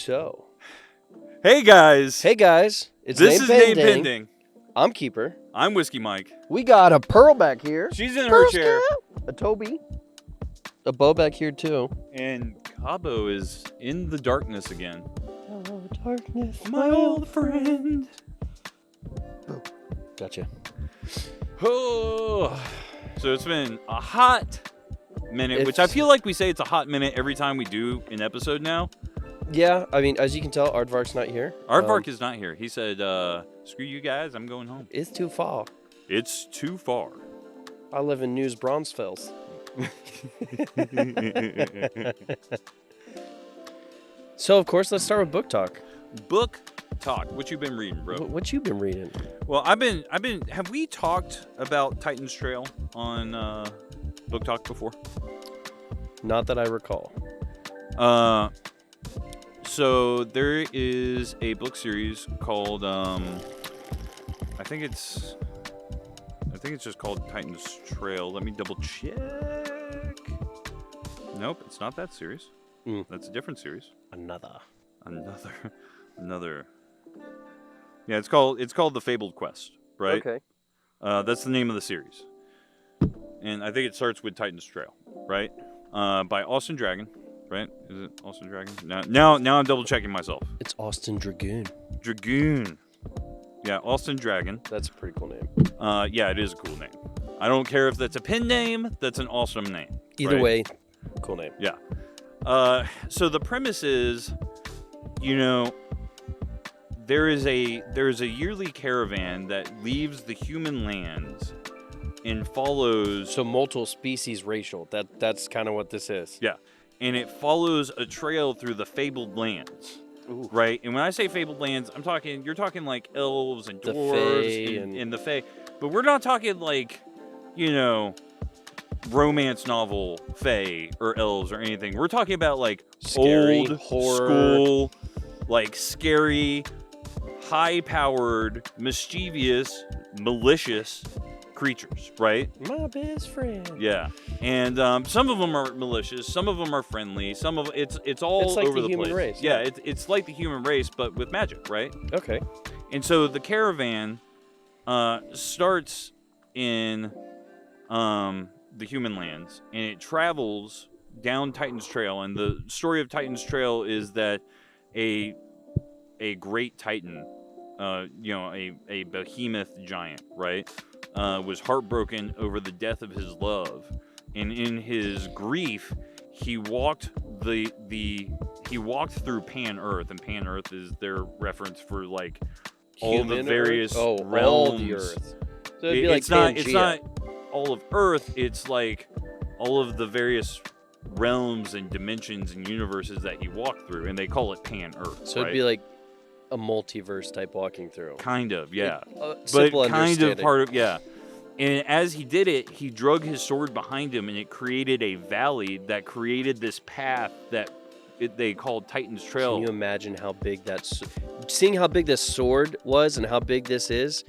So, hey guys, it's this is Name Pending. Pending. I'm Keeper. I'm Whiskey Mike. We got a Pearl back here. She's in Pearl her chair. Scout. A Toby. A Bo back here too. And Cabo is in the darkness again. Hello, darkness, My old friend. Gotcha. Oh, so it's been a hot minute, which I It's- feel like we say it's a hot minute every time we do an episode now. Yeah, I mean, as you can tell, Aardvark's not here. Aardvark is not here. He said, screw you guys, I'm going home. It's too far. It's too far. I live in News Bronzefels. So, of course, let's start with book talk. Book talk. What you been reading, bro? What you been reading? Well, have we talked about Titan's Trail on Book Talk before? Not that I recall. So there is a book series called, I think it's just called Titan's Trail. Let me double check. Nope, it's not that series. That's a different series. Another. Yeah, it's called The Fabled Quest, right? Okay. That's the name of the series. And I think it starts with Titan's Trail, right? By Austin Dragon, right? Is it Austin Dragon? Now I'm double checking myself. It's Austin Dragoon. Dragoon. Yeah, Austin Dragon. That's a pretty cool name. Yeah, it is a cool name. I don't care if that's a pen name, that's an awesome name. Either right? way, cool name. Yeah. So the premise is, there is a yearly caravan that leaves the human lands and follows. So multiple species racial. That's kind of what this is. Yeah, and it follows a trail through the fabled lands. Ooh. Right, and when I say fabled lands, you're talking like elves and The dwarves Fae and the Fae, but we're not talking like, romance novel Fae or elves or anything. We're talking about like Scary, old horror. school, like scary, high-powered, mischievous, malicious creatures, right? My best friend. Yeah, and some of them are malicious, some of them are friendly, some of it's all It's like over the the human place. race, Yeah, yeah. it's like the human race, but with magic, right? Okay. And so the caravan starts in the human lands, and it travels down Titan's Trail. And the story of Titan's Trail is that a great titan, a behemoth giant, right, was heartbroken over the death of his love, and in his grief, he walked through Pan Earth, and Pan Earth is their reference for like all Human the various Earth? realms. All the Earth. So it'd be like It's not Pangea. all of Earth. It's like all of the various realms and dimensions and universes that he walked through, and they call it Pan Earth. So it'd be like a multiverse type walking through. kind of, yeah, but Simple kind of understanding. part of, yeah. And as he did it, he drug his sword behind him, and it created a valley that created this path that they called Titan's Trail. Can you imagine how big seeing how big this sword was and how big this is?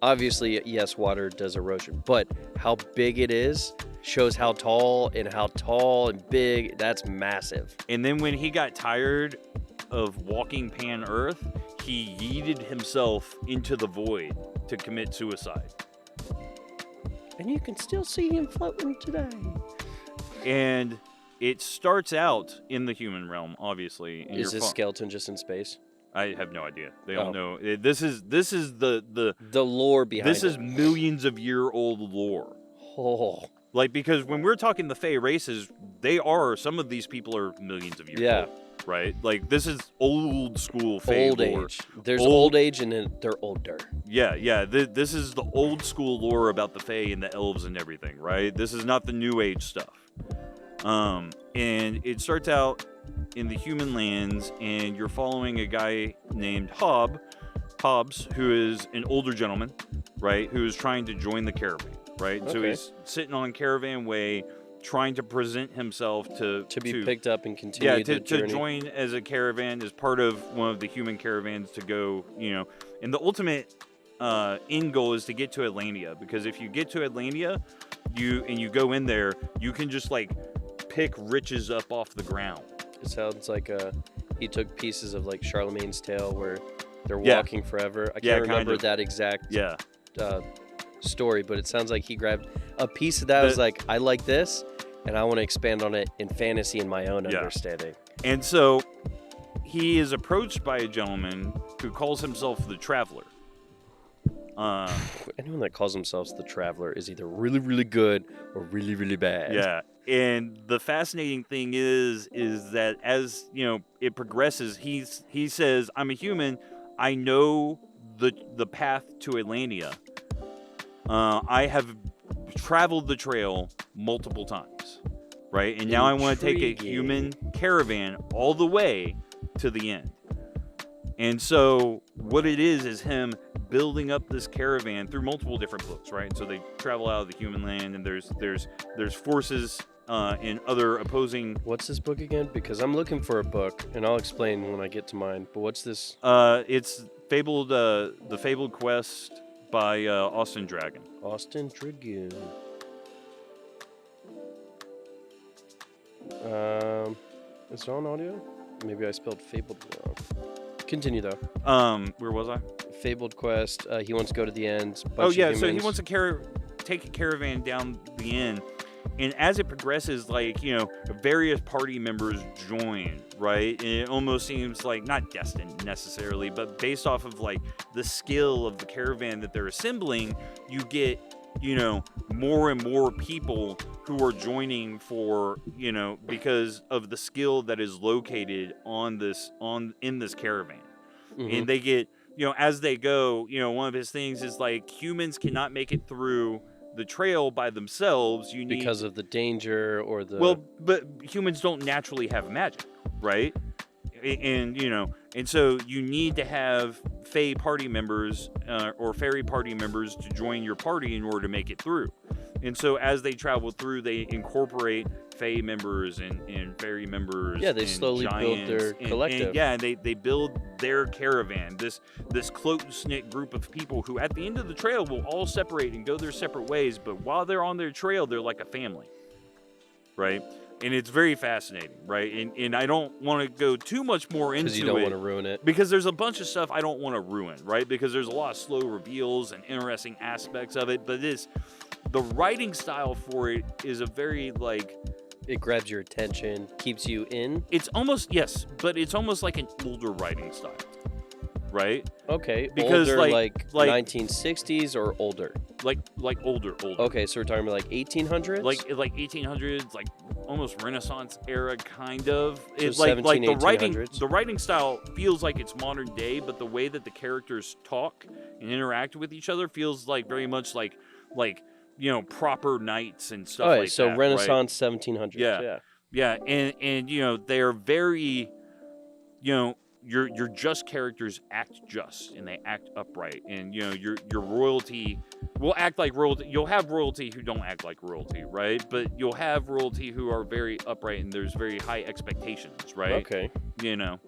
Obviously, yes, water does erosion, but how big it is shows how tall and big. That's massive. And then when he got tired of walking Pan Earth, he yeeted himself into the void to commit suicide. And you can still see him floating today. And it starts out in the human realm, obviously. And Is this skeleton just in space? I have no idea. They Oh. don't know. This is the lore behind this it. is millions of year old lore. Oh, Like, because when we're talking the Fae races, some of these people are millions of years yeah. old, right? Like, this is old school Fae Old lore. age. There's old age and then they're older. Yeah. This is the old school lore about the Fae and the elves and everything, right? This is not the new age stuff. And it starts out in the human lands, and you're following a guy named Hobbs, who is an older gentleman, right, who is trying to join the caravan, right? So Okay. he's sitting on Caravan Way, trying to present himself to be picked up and continue yeah, the to journey. join as a caravan, as part of one of the human caravans to go, and the ultimate end goal is to get to Atlantia, because if you get to Atlantia, you go in there, you can just like pick riches up off the ground. It sounds like he took pieces of like Charlemagne's tale where they're Yeah. walking forever. I Yeah, can't kind remember of. that exact Yeah. story, but it sounds like he grabbed a piece of that. Was like, I like this, and I want to expand on it in fantasy and my own understanding. And so he is approached by a gentleman who calls himself the Traveler. Anyone that calls themselves the Traveler is either really, really good or really, really bad. Yeah. And the fascinating thing is that as, it progresses, he says, I'm a human. I know the path to Atlantia. I have traveled the trail multiple times, right? And now I want to take a human caravan all the way to the end. And so what it is him building up this caravan through multiple different books, right? So they travel out of the human land, and there's forces in other opposing. What's this book again? Because I'm looking for a book, and I'll explain when I get to mine. But what's this? It's fabled, the Fabled Quest by Austin Dragon. Austin Dragoon. Is it on audio? Maybe I spelled fabled wrong. Continue though. Where was I? Fabled Quest. He wants to go to the end. Oh yeah, so he wants to take a caravan down the end, and as it progresses, like various party members join, right? And it almost seems like not destined necessarily, but based off of like the skill of the caravan that they're assembling, you get more and more people who are joining for because of the skill that is located in this caravan. Mm-hmm. And they get as they go, one of his things is like humans cannot make it through the trail by themselves. You need, because of the danger or the but humans don't naturally have magic, right? And so you need to have Fae party members or fairy party members to join your party in order to make it through. And so as they travel through, they incorporate Fae members and fairy members. Yeah, they and slowly build their collective. And they build their caravan, this close-knit group of people who at the end of the trail will all separate and go their separate ways. But while they're on their trail, they're like a family, right? And it's very fascinating, right? And I don't want to go too much more into it. Because you don't want to ruin it. Because there's a bunch of stuff I don't want to ruin, right? Because there's a lot of slow reveals and interesting aspects of it. But the writing style for it is a very, like... It grabs your attention, keeps you in. It's almost, yes, but it's almost like an older writing style, right? Okay, because older, like 1960s or older? Like older. Okay, so we're talking about like 1800s? Like 1800s, like almost Renaissance era, kind of. So It's 17, like the 1800s. writing style feels like it's modern day, but the way that the characters talk and interact with each other feels like very much like proper knights and stuff like so that. So Renaissance, right? 1700s. Yeah, and they're very, your just characters act just and they act upright, and your royalty will act like royalty. You'll have royalty who don't act like royalty, right? But you'll have royalty who are very upright and there's very high expectations, right? Okay. And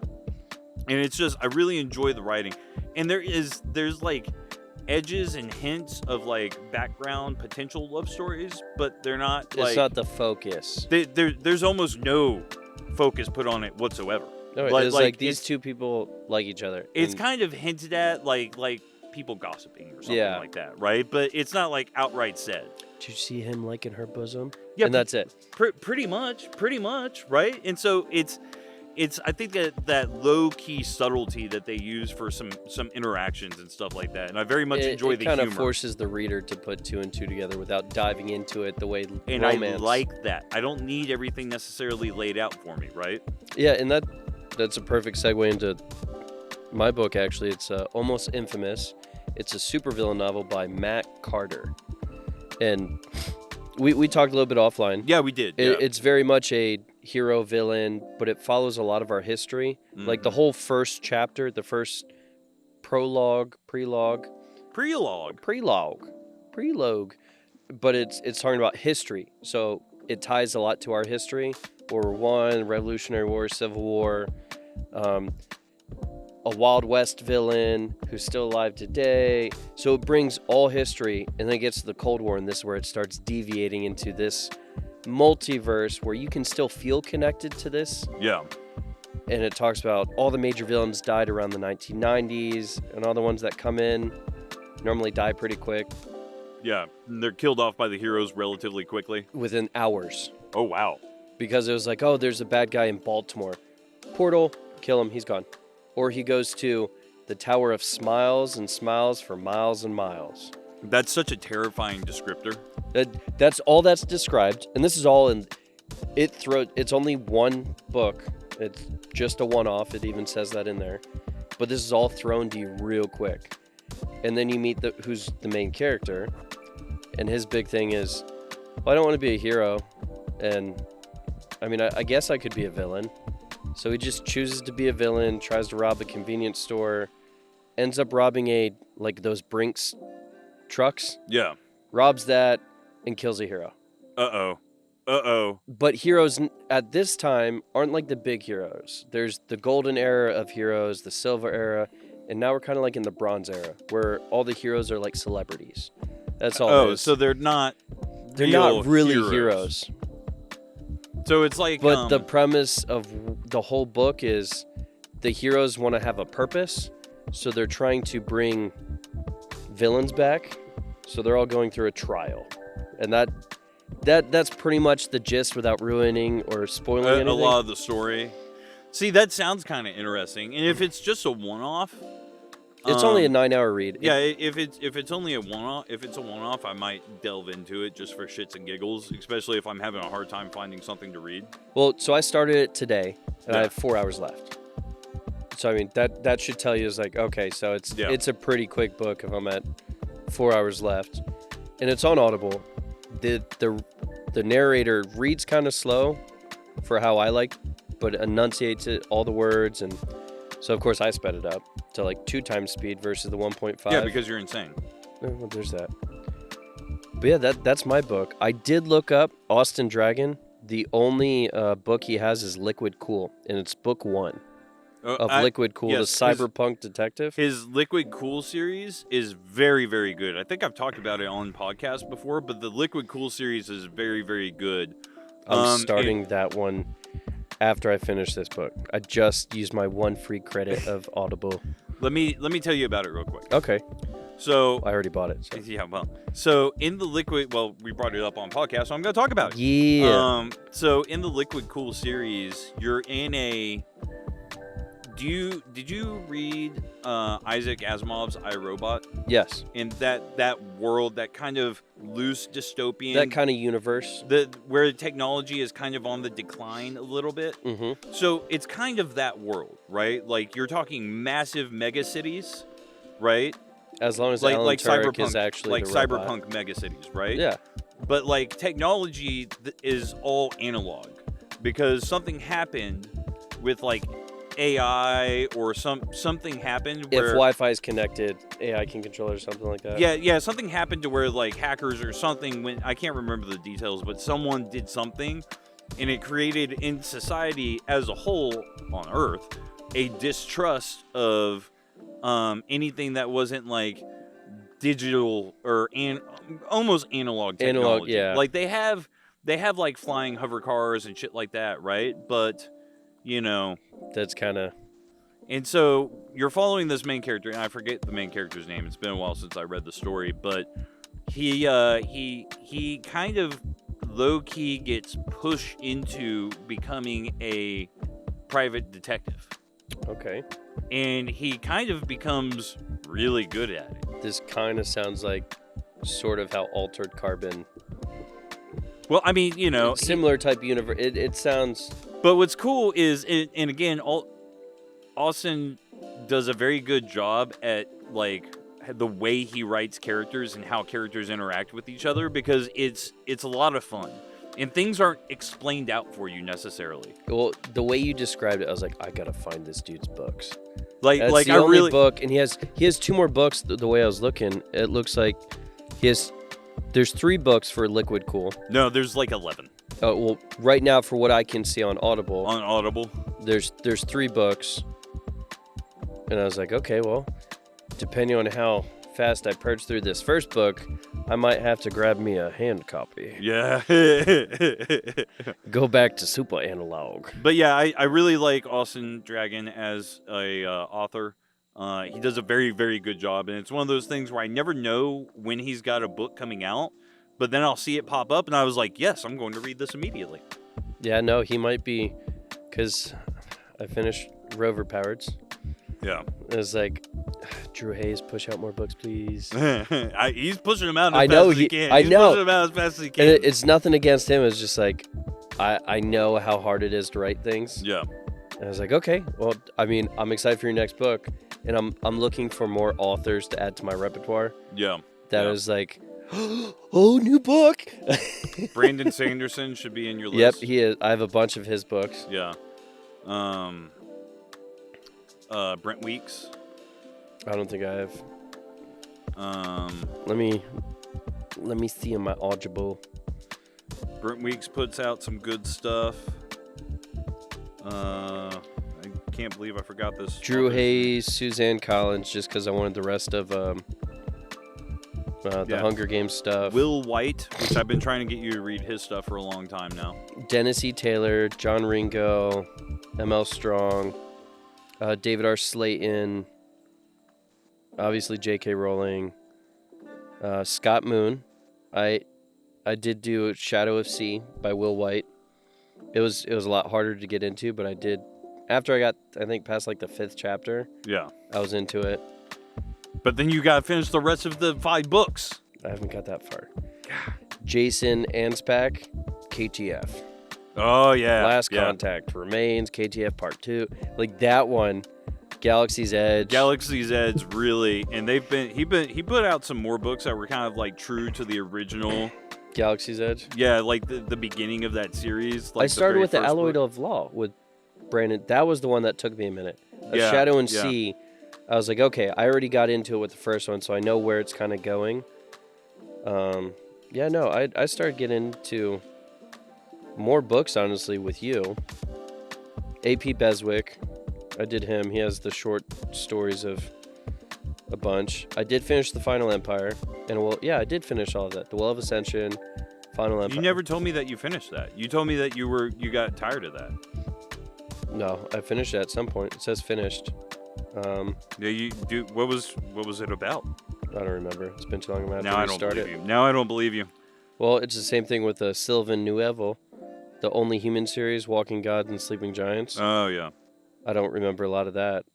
it's just, I really enjoy the writing, and there's like edges and hints of like background potential love stories, but they're not. It's not the focus. There's almost no focus put on it whatsoever. No, it's like these two people like each other. It's kind of hinted at, like people gossiping or something like that, right? But it's not like outright said. Did you see him liking her bosom? Yeah, and that's it. Pretty much, right? And so it's I think that low key subtlety that they use for some interactions and stuff like that, and I very much enjoy the humor. It kind of forces the reader to put two and two together without diving into it the way and romance. I like that. I don't need everything necessarily laid out for me, right? Yeah, and that's a perfect segue into my book. Actually, it's Almost Infamous. It's a supervillain novel by Matt Carter, and we talked a little bit offline. Yeah, we did. It's very much a hero villain, but it follows a lot of our history. Mm-hmm. Like the whole first chapter, the first prologue, but it's talking about history. So it ties a lot to our history. World War I, Revolutionary War, Civil War, a Wild West villain who's still alive today. So it brings all history, and then it gets to the Cold War, and this is where it starts deviating into this multiverse where you can still feel connected to this. Yeah. and it talks about all the major villains died around the 1990s, and all the ones that come in normally die pretty quick. Yeah, and they're killed off by the heroes relatively quickly. Within hours. Oh, wow. Because it was like, oh, there's a bad guy in Baltimore. Portal, kill him, he's gone. Or he goes to the Tower of Smiles and smiles for miles and miles. That's such a terrifying descriptor. That's all that's described, and this is all in. It's only one book. It's just a one-off. It even says that in there. But this is all thrown to you real quick, and then you meet who's the main character, and his big thing is, well, I don't want to be a hero, and I mean, I guess I could be a villain. So he just chooses to be a villain, tries to rob a convenience store, ends up robbing those Brinks trucks. Yeah. Robs that and kills a hero. Uh-oh. But heroes at this time aren't like the big heroes. There's the golden era of heroes, the silver era, and now we're kind of like in the bronze era, where all the heroes are like celebrities. That's all. Oh, so they're not really heroes. So it's like... But the premise of the whole book is the heroes want to have a purpose, so they're trying to bring villains back, so they're all going through a trial. And that's pretty much the gist without ruining or spoiling anything. A lot of the story. See, that sounds kind of interesting. And if it's just a one-off... It's only a 9-hour read. Yeah, if it's only a one-off, I might delve into it just for shits and giggles, especially if I'm having a hard time finding something to read. Well, so I started it today, and I have 4 hours left. So I mean, that should tell you is like, okay, so it's a pretty quick book if I'm at 4 hours left, and it's on Audible. The narrator reads kind of slow for how I like, but enunciates all the words, and so of course I sped it up to like 2 times speed versus the 1.5. Yeah, because you're insane. Well, there's that. But yeah, that's my book. I did look up Austin Dragon. The only book he has is Liquid Cool, and it's book 1 of Liquid Cool, the cyberpunk detective. His Liquid Cool series is very, very good. I think I've talked about it on podcast before, but the Liquid Cool series is very, very good. I'm starting that one after I finish this book. I just used my 1 free credit of Audible. Let me tell you about it real quick. Okay. So I already bought it. So. Yeah, well, so in the Liquid, we brought it up on podcast, so I'm going to talk about it. Yeah. So in the Liquid Cool series, you're in a. Did you read Isaac Asimov's I, Robot? Yes. In that world, that kind of loose dystopian, that kind of universe, where technology is kind of on the decline a little bit. Mm-hmm. So it's kind of that world, right? Like you're talking massive mega cities, right? As long as Alan Turing cyberpunk is actually like the cyberpunk robot. mega cities, right? Yeah. But like technology is all analog because something happened with like AI or something happened where if Wi-Fi is connected, AI can control it or something like that. Yeah, something happened to where like hackers or something when I can't remember the details, but someone did something and it created in society as a whole on Earth a distrust of anything that wasn't like digital or almost analog technology. Analog, yeah. Like they have like flying hover cars and shit like that, right? But you know, that's kind of. And so you're following this main character, and I forget the main character's name. It's been a while since I read the story, but he kind of low key gets pushed into becoming a private detective. Okay. And he kind of becomes really good at it. This kind of sounds like sort of how Altered Carbon. Well, I mean, you know, similar type universe. It sounds. But what's cool is, and again, Austin does a very good job at like the way he writes characters and how characters interact with each other because it's a lot of fun and things aren't explained out for you necessarily. Well, the way you described it, I was like, I gotta find this dude's books. That's the only book, and he has 2 more books. The way I was looking, it looks like there's 3 books for Liquid Cool. No, there's like 11. Oh well, right now for what I can see on Audible. There's 3 books, and I was like, okay, well, depending on how fast I purged through this first book, I might have to grab me a hand copy. Yeah. Go back to super analog. But yeah, I really like Austin Dragon as a author. He does a very, very good job. And it's one of those things where I never know when he's got a book coming out. But then I'll see it pop up, and I was like, yes, I'm going to read this immediately. Yeah, no, he might be, because I finished Rover Powered's. Yeah. It was like, Drew Hayes, push out more books, please. He's pushing them out as I fast know as he can. I He's know. pushing them out as fast as he can. And it's nothing against him. It's just like, I know how hard it is to write things. Yeah. And I was like, okay, well, I mean, I'm excited for your next book, and I'm looking for more authors to add to my repertoire. Yeah. That yeah. is like, oh, new book. Brandon Sanderson should be in your Yep, list. he is. I have a bunch of his books. Yeah. Brent Weeks. I don't think I have. Um, Let me see in my Audible. Brent Weeks puts out some good stuff. I can't believe I forgot this. Drew Hayes, Suzanne Collins, just because I wanted the rest of the Hunger Games stuff. Will White, which I've been trying to get you to read his stuff for a long time now. Dennis E. Taylor, John Ringo, M.L. Strong, David R. Slayton, obviously J.K. Rowling, Scott Moon. I did do Shadow of Sea by Will White. It was a lot harder to get into, but I did. After I got, I think, past like the 5th chapter, Yeah. I was into it. But then you got to finish the rest of the 5 books. I haven't got that far. Jason Anspach, KTF. Oh, yeah. Last Contact Remains, KTF Part 2. Like that one, Galaxy's Edge. Galaxy's Edge, really. And he put out some more books that were kind of like true to the original. Galaxy's Edge? Yeah, like the beginning of that series. Like I started with the Alloy book. of Law with Brandon. That was the one that took me a minute. Yeah, Shadow and yeah. Sea. I was like, okay, I already got into it with the first one, so I know where it's kind of going. I started getting into more books, honestly, with you. AP Beswick. I did him. He has the short stories of a bunch. I did finish The Final Empire. And, I did finish all of that. The Well of Ascension, Final Empire. You never told me that you finished that. You told me that you got tired of that. No, I finished it at some point. It says finished. Yeah, you do. What was it about? I don't remember. It's been too long. I'm going to Now have I to don't restart believe it. you. Now I don't believe you. Well, it's the same thing with the Sylvan Nuevo, the Only Human series, Walking Gods and Sleeping Giants. Oh, yeah. I don't remember a lot of that,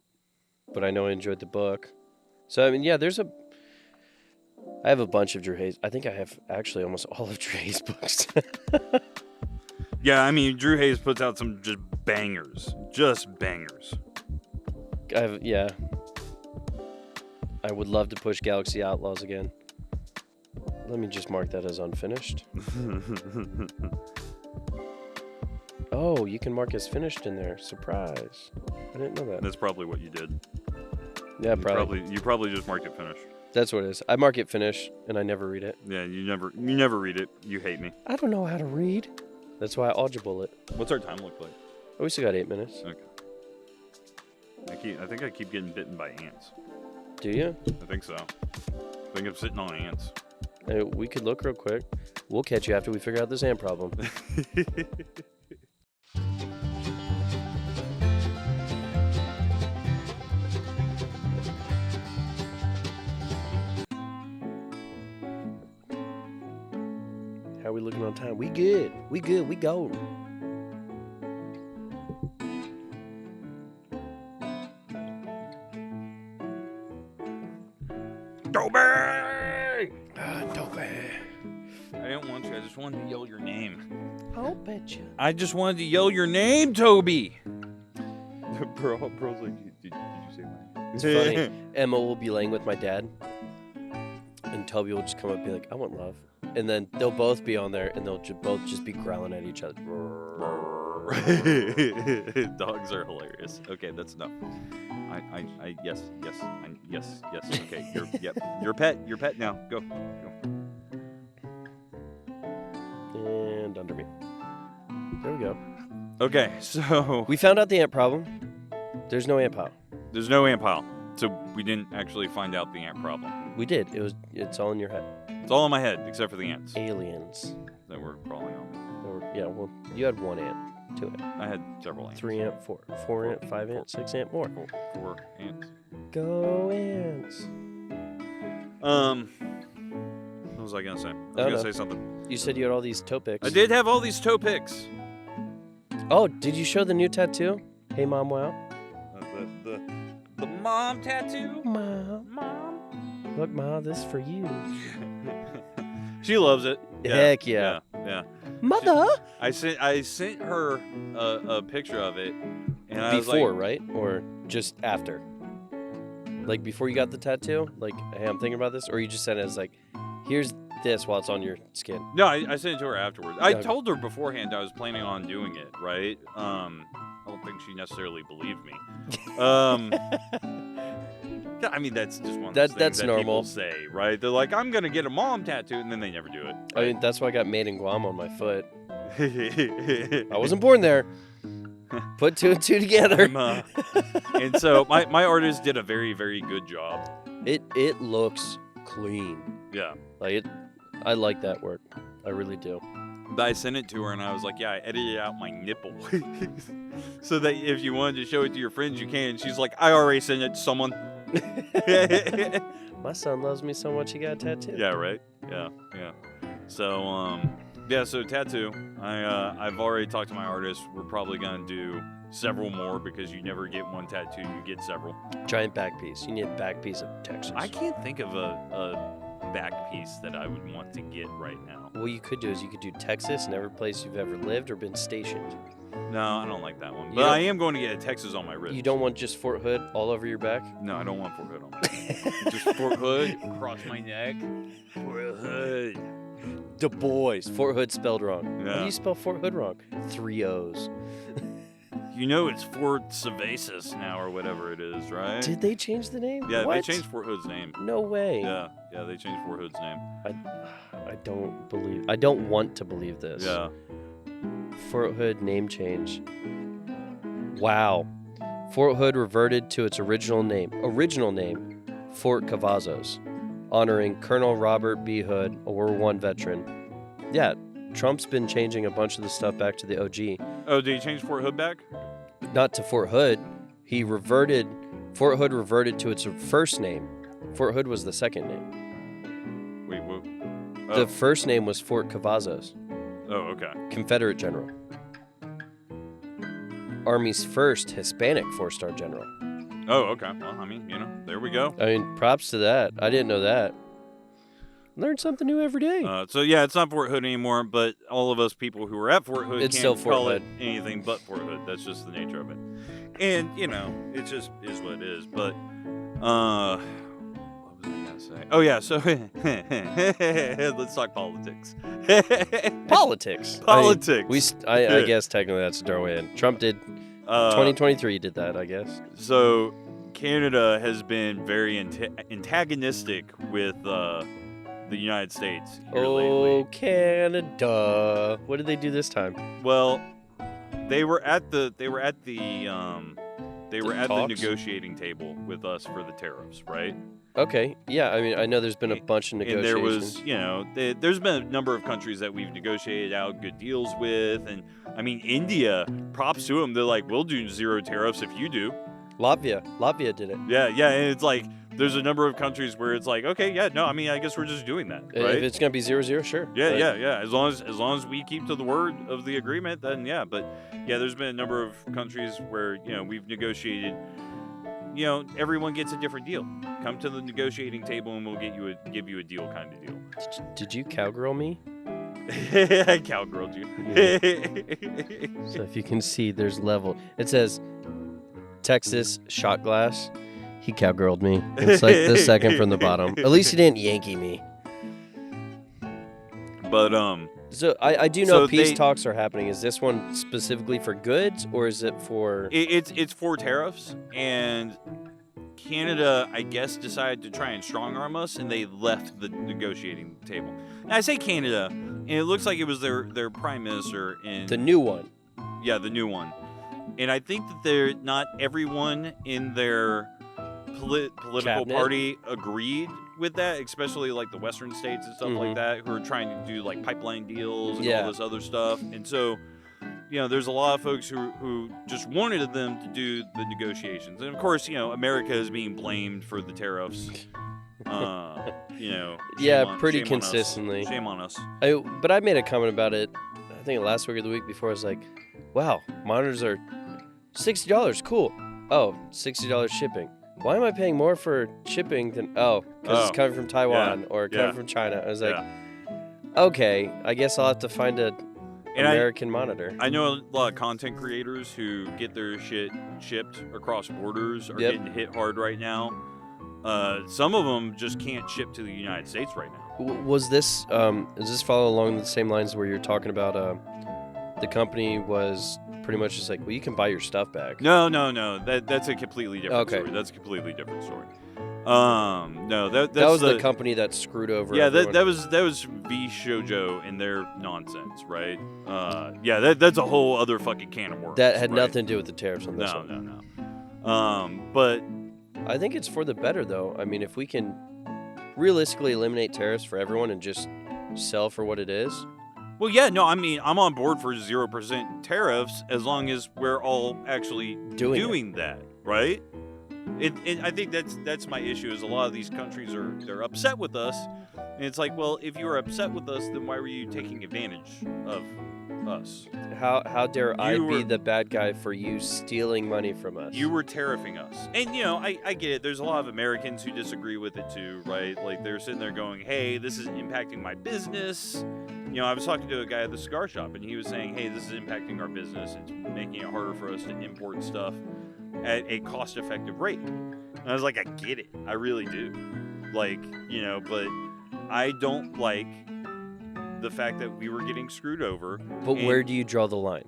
but I know I enjoyed the book. So, I mean, yeah, I have a bunch of Drew Hayes. I think I have actually almost all of Drew Hayes' books. Yeah, I mean, Drew Hayes puts out some just bangers. Just bangers. I would love to push Galaxy Outlaws again. Let me just mark that as unfinished. Oh, you can mark as finished in there. Surprise. I didn't know that. That's probably what you did. Yeah, probably. You probably just marked it finished. That's what it is. I mark it finished, and I never read it. Yeah, you never read it. You hate me. I don't know how to read. That's why I audible it. What's our time look like? Oh, we still got 8 minutes. Okay. I think I keep getting bitten by ants. Do you? I think so. I think I'm sitting on ants. We could look real quick. We'll catch you after we figure out this ant problem. How are we looking on time? We good. We golden. Toby! Toby. I didn't want to. I just wanted to yell your name. I'll bet you. I just wanted to yell your name, Toby. Bro's like, did you say my name? It's funny. Emma will be laying with my dad, and Toby will just come up and be like, I want love. And then they'll both be on there, and they'll both just be growling at each other. Dogs are hilarious. Okay, that's enough. Yes. Okay, you're pet now. Go. And under me. There we go. Okay, so We found out the ant problem. There's no ant pile. there's no ant pile, so we didn't actually find out the ant problem. We did. It's all in your head. It's all in my head, except for the ants Aliens. that were crawling on me. Yeah, well, you had 1 ant, 2 ant, I had several ants. 3 ant, 4 ant, 5 ant, 6 ant, more. Four ants. Go ants. What was I gonna say? I was gonna say something. You said you had all these toe picks. I did have all these toe picks. Oh, did you show the new tattoo? Hey, Mom, wow. The mom tattoo. Mom. Look, Ma, this is for you. She loves it. Heck yeah. Yeah. Mother. I sent her a picture of it, and I was Before, like, right? Or just after? Like before you got the tattoo? Like, hey, I'm thinking about this? Or you just sent it as like, here's this while it's on your skin? No, I sent it to her afterwards. I Okay. told her beforehand I was planning on doing it, right? I don't think she necessarily believed me. I mean, that's just one of those things That's that normal. people say, right? They're like, I'm going to get a mom tattoo, and then they never do it. I mean, that's why I got made in Guam on my foot. I I wasn't born there. Put 2 and 2 together. And so my artist did a very, very good job. It looks clean. Yeah. Like I like that work. I really do. But I sent it to her, and I was like, yeah, I edited out my nipple. So that if you wanted to show it to your friends, you can. She's like, I already sent it to someone. My son loves me so much he got a tattoo. Yeah, right? Yeah. So, so tattoo. I've already talked to my artist. We're probably going to do several more because you never get one tattoo, you get several. Giant back piece. You need a back piece of Texas. I can't think of a back piece that I would want to get right now. What you could do is you could do Texas and every place you've ever lived or been stationed. No, I don't like that one. You But don't- I am going to get a Texas on my wrist. You don't want just Fort Hood all over your back? No, I don't want Fort Hood on my back. Just Fort Hood across my neck. Fort Hood. Du Bois. Fort Hood spelled wrong. How do Yeah. you spell Fort Hood wrong? 3 O's. You know it's Fort Sevasis now or whatever it is, right? Did they change the name? Yeah, What? they changed Fort Hood's name. No way. Yeah, they changed Fort Hood's name. I don't want to believe this. Yeah. Fort Hood name change. Wow. Fort Hood reverted to its original name, Fort Cavazos, honoring Colonel Robert B. Hood, a World War I veteran. Yeah, Trump's been changing a bunch of the stuff back to the OG. Oh, did he change Fort Hood back? Not to Fort Hood. Fort Hood reverted to its first name. Fort Hood was the second name. Wait, what? The first name was Fort Cavazos, Oh, okay. Confederate general. Army's first Hispanic 4-star general. Oh, okay. Well, I mean, there we go. I mean, props to that. I didn't know that. Learn something new every day. So yeah, it's not Fort Hood anymore, but all of us people who were at Fort Hood It's can't still Fort call Hood. it anything but Fort Hood. That's just the nature of it. And, it just is what it is. But, what was I going to say? Oh, yeah, so let's talk politics. Politics. Politics. I guess technically that's a throw in. Trump did. 2023 did that, I guess. So Canada has been very antagonistic with the United States here lately. Oh, Canada. What did they do this time? Well, they were at the talks? negotiating table with us for the tariffs, right? Okay. Yeah, I mean, I know there's been a bunch of And negotiations. there was, there's been a number of countries that we've negotiated out good deals with. And, I mean, India, props to them. They're like, we'll do 0 tariffs if you do. Latvia did it. Yeah, and it's like, there's a number of countries where it's like, okay, yeah, no, I mean, I guess we're just doing that, right? If it's going to be 0-0, sure. Yeah. As long as we keep to the word of the agreement, then yeah. But yeah, there's been a number of countries where we've negotiated. Everyone gets a different deal. Come to the negotiating table, and we'll give you a deal kind of deal. Did you cowgirl me? I cowgirled you. So if you can see, there's level. It says Texas shot glass. He cowgirled me. It's like the second from the bottom. At least he didn't Yankee me. But So I do know So peace they- talks are happening. Is this one specifically for goods or is it for? it's for tariffs, and Canada, I guess, decided to try and strong arm us, and they left the negotiating table. And I say Canada, and it looks like it was their prime minister in The new one. Yeah, the new one. And I think that not everyone in their political Cabinet? party agreed with that, especially like the western states and stuff like that, who are trying to do like pipeline deals and all this other stuff. And so, there's a lot of folks who just wanted them to do the negotiations. And of course, America is being blamed for the tariffs. Pretty consistently. Shame on us. But I made a comment about it, I think last week or the week before. I was like, wow, monitors are $60. Cool. Oh, $60 shipping. Why am I paying more for shipping than... because it's coming from Taiwan or coming from China. I was like, okay, I guess I'll have to find an American monitor. I know a lot of content creators who get their shit shipped across borders are getting hit hard right now. Some of them just can't ship to the United States right now. Was this... does this follow along the same lines where you're talking about the company was... pretty much just like, well, you can buy your stuff back? No. That's a completely different story. That's a completely different story. No, that was the company that screwed over. Yeah, that was V Shoujo and their nonsense, right? That's a whole other fucking can of worms. That had nothing to do with the tariffs on this one. No. But I think it's for the better, though. I mean, if we can realistically eliminate tariffs for everyone and just sell for what it is. Well, yeah, no, I mean, I'm on board for 0% tariffs as long as we're all actually doing that, right? I think that's my issue. Is a lot of these countries they're upset with us, and it's like, well, if you were upset with us, then why were you taking advantage of us? How dare I be the bad guy for you stealing money from us? You were tariffing us, and I get it. There's a lot of Americans who disagree with it too, right? Like they're sitting there going, "Hey, this is impacting my business." I was talking to a guy at the cigar shop, and he was saying, hey, this is impacting our business. It's making it harder for us to import stuff at a cost-effective rate. And I was like, I get it. I really do. Like, but I don't like the fact that we were getting screwed over. But where do you draw the line?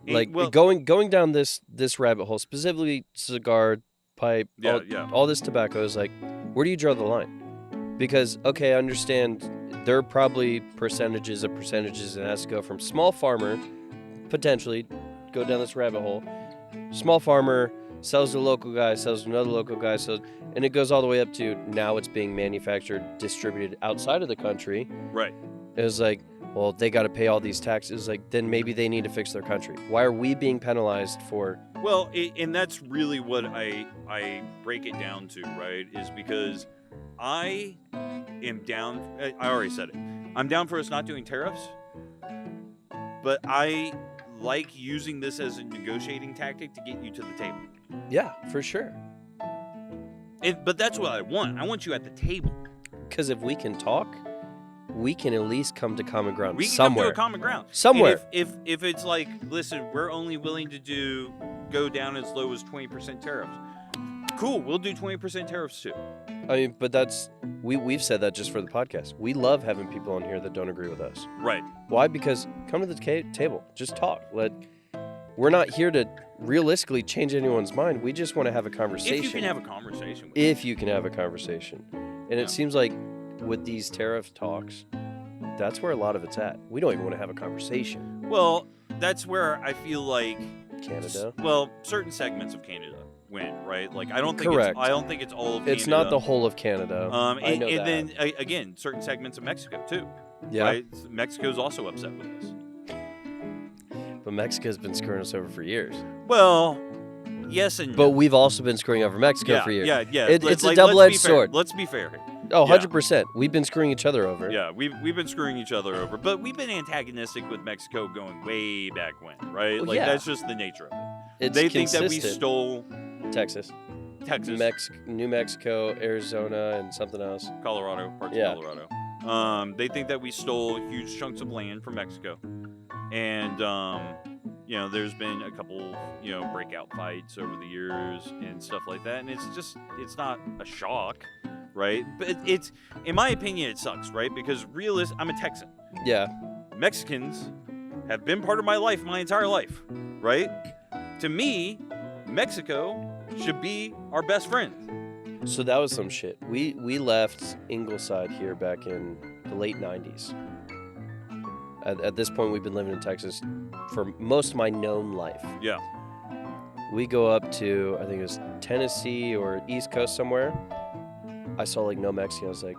Going down this rabbit hole, specifically cigar, pipe, all this tobacco, is like, where do you draw the line? Because, okay, I understand... there are probably percentages, and it has to go from small farmer, potentially, go down this rabbit hole. Small farmer sells to a local guy, sells to another local guy, and it goes all the way up to now it's being manufactured, distributed outside of the country. Right. It was like, well, they got to pay all these taxes. Like, then maybe they need to fix their country. Why are we being penalized for... Well, and that's really what I break it down to, right, is because I am down... I already said it. I'm down for us not doing tariffs, but I like using this as a negotiating tactic to get you to the table. Yeah, for sure. But that's what I want. I want you at the table. Because if we can talk, we can at least come to common ground we can somewhere. Come to a common ground. Somewhere. And if it's like, listen, we're only willing to go down as low as 20% tariffs. Cool, we'll do 20% tariffs too. I mean, but we've said that just for the podcast. We love having people on here that don't agree with us. Right. Why? Because come to the table, just talk. We're not here to realistically change anyone's mind. We just want to have a conversation. If you can have a conversation. If you can have a conversation. And it seems like with these tariff talks, that's where a lot of it's at. We don't even want to have a conversation. Well, that's where I feel like Canada. Well, certain segments of Canada went, right? Like I don't think it's all of Canada. It's not the whole of Canada. I know that. Then again, certain segments of Mexico too. Yeah. Right? Mexico's also upset with us. But Mexico's been screwing us over for years. Well, yes and no. But we've also been screwing over Mexico for years. Yeah. It's a double-edged sword. Let's be fair. Oh, 100%. We've been screwing each other over. Yeah, we've been screwing each other over. But we've been antagonistic with Mexico going way back when, right? Well, that's just the nature of it. It's they consistent. think that we stole... Texas. New Mexico, Arizona, and something else. Colorado, parts of Colorado. They think that we stole huge chunks of land from Mexico. And, there's been a couple, breakout fights over the years and stuff like that. And it's not a shock, right? But it's, in my opinion, it sucks, right? Because I'm a Texan. Yeah. Mexicans have been part of my life my entire life, right? To me, Mexico should be our best friend. So that was some shit. We left Ingleside here back in the late 90s. At this point, we've been living in Texas for most of my known life. Yeah. We go up to, I think it was Tennessee or East Coast somewhere. I saw no Mexican. I was like,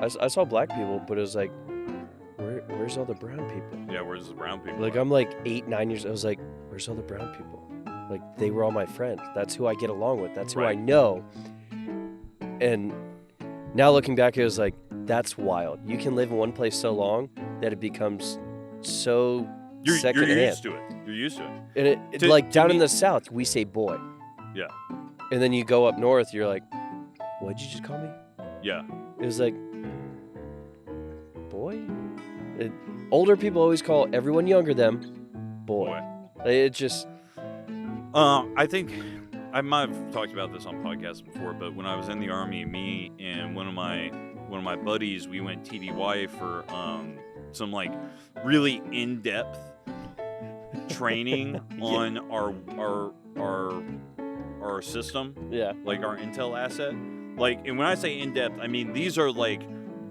I saw black people, but it was like, where's all the brown people? Yeah, where's the brown people? Like, I'm like 8, 9 years. I was like, where's all the brown people? Like, they were all my friends. That's who I get along with. That's who I know. And now looking back, it was like, that's wild. You can live in one place so long that it becomes so secondhand. You're used to it. You're used to it. And like down in the South, we say boy. Yeah. And then you go up north, you're like, what'd you just call me? Yeah. It was like, boy? Older people always call everyone younger them boy. It just... I think I might have talked about this on podcasts before, but when I was in the Army, me and one of my buddies, we went TDY for some like really in-depth training on our system, like our intel asset. Like, and when I say in-depth, I mean these are like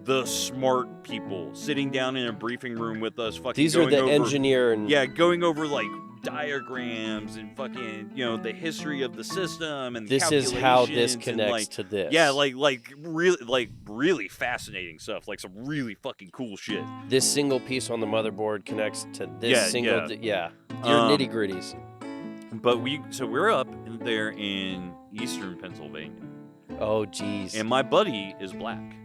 the smart people sitting down in a briefing room with us. These are the engineer and going over like diagrams and fucking, you know, the history of the system and this is how this connects to this. Yeah, like really fascinating stuff, like some really fucking cool shit. This single piece on the motherboard connects to this your nitty gritties. But we're up there in eastern Pennsylvania. Oh geez. And my buddy is black.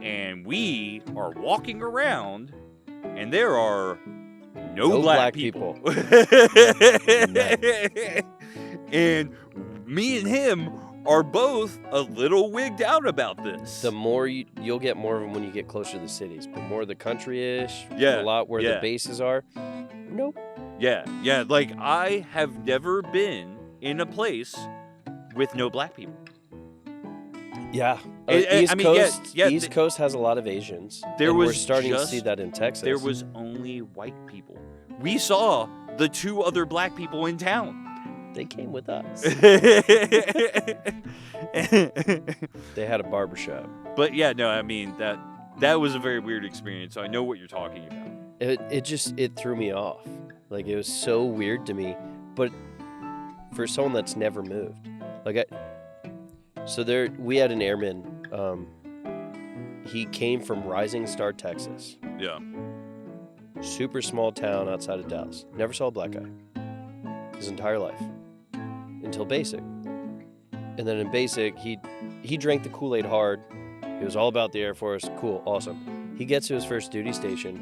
And we are walking around and there are no black people. And me and him are both a little wigged out about this. The more you'll get more of them when you get closer to the cities, but more the country-ish, a lot where the bases are. Nope. Yeah. Like, I have never been in a place with no black people. Yeah. East Coast has a lot of Asians. We're starting to see that in Texas. There was only white people. We saw the 2 other black people in town. They came with us. They had a barbershop. But yeah, no, I mean, that was a very weird experience. So I know what you're talking about. It threw me off. Like, it was so weird to me. But for someone that's never moved, we had an airman. He came from Rising Star, Texas. Yeah. Super small town outside of Dallas. Never saw a black guy his entire life until basic. And then in basic, he drank the Kool-Aid hard. It was all about the Air Force. Cool, awesome. He gets to his first duty station,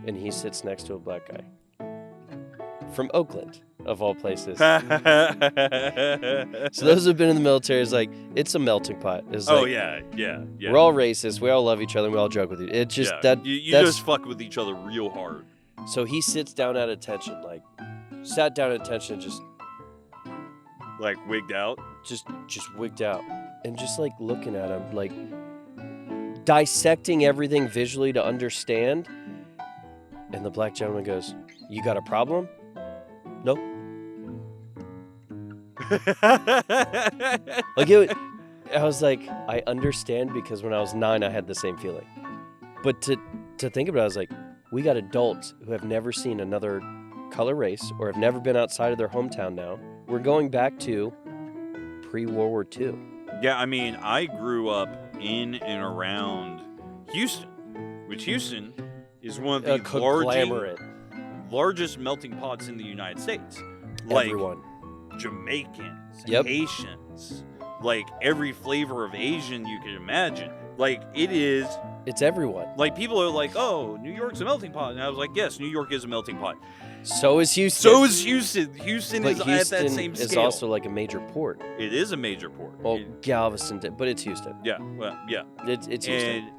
and he sits next to a black guy from Oakland, of all places. So those who've been in the military, it's a melting pot. Yeah. We're all racist. We all love each other. And we all joke with you. It's just you just fuck with each other real hard. So he sits down at attention, sat down at attention, just wigged out, just wigged out, and just looking at him, dissecting everything visually to understand. And the black gentleman goes, "You got a problem?" Nope. I was like, I understand, because when I was 9, I had the same feeling. But to think about it, I was like, we got adults who have never seen another color race or have never been outside of their hometown now. We're going back to pre-World War II. Yeah, I mean, I grew up in and around Houston, which Houston is one of the largest melting pots in the United States. Everyone. Jamaicans, Haitians, every flavor of Asian you can imagine. It's everyone. People are like, oh, New York's a melting pot. And I was like, yes, New York is a melting pot. So is Houston. Houston is at that same scale. It's also a major port. It is a major port. Well, Galveston, but it's Houston. Yeah, well, yeah. It's Houston.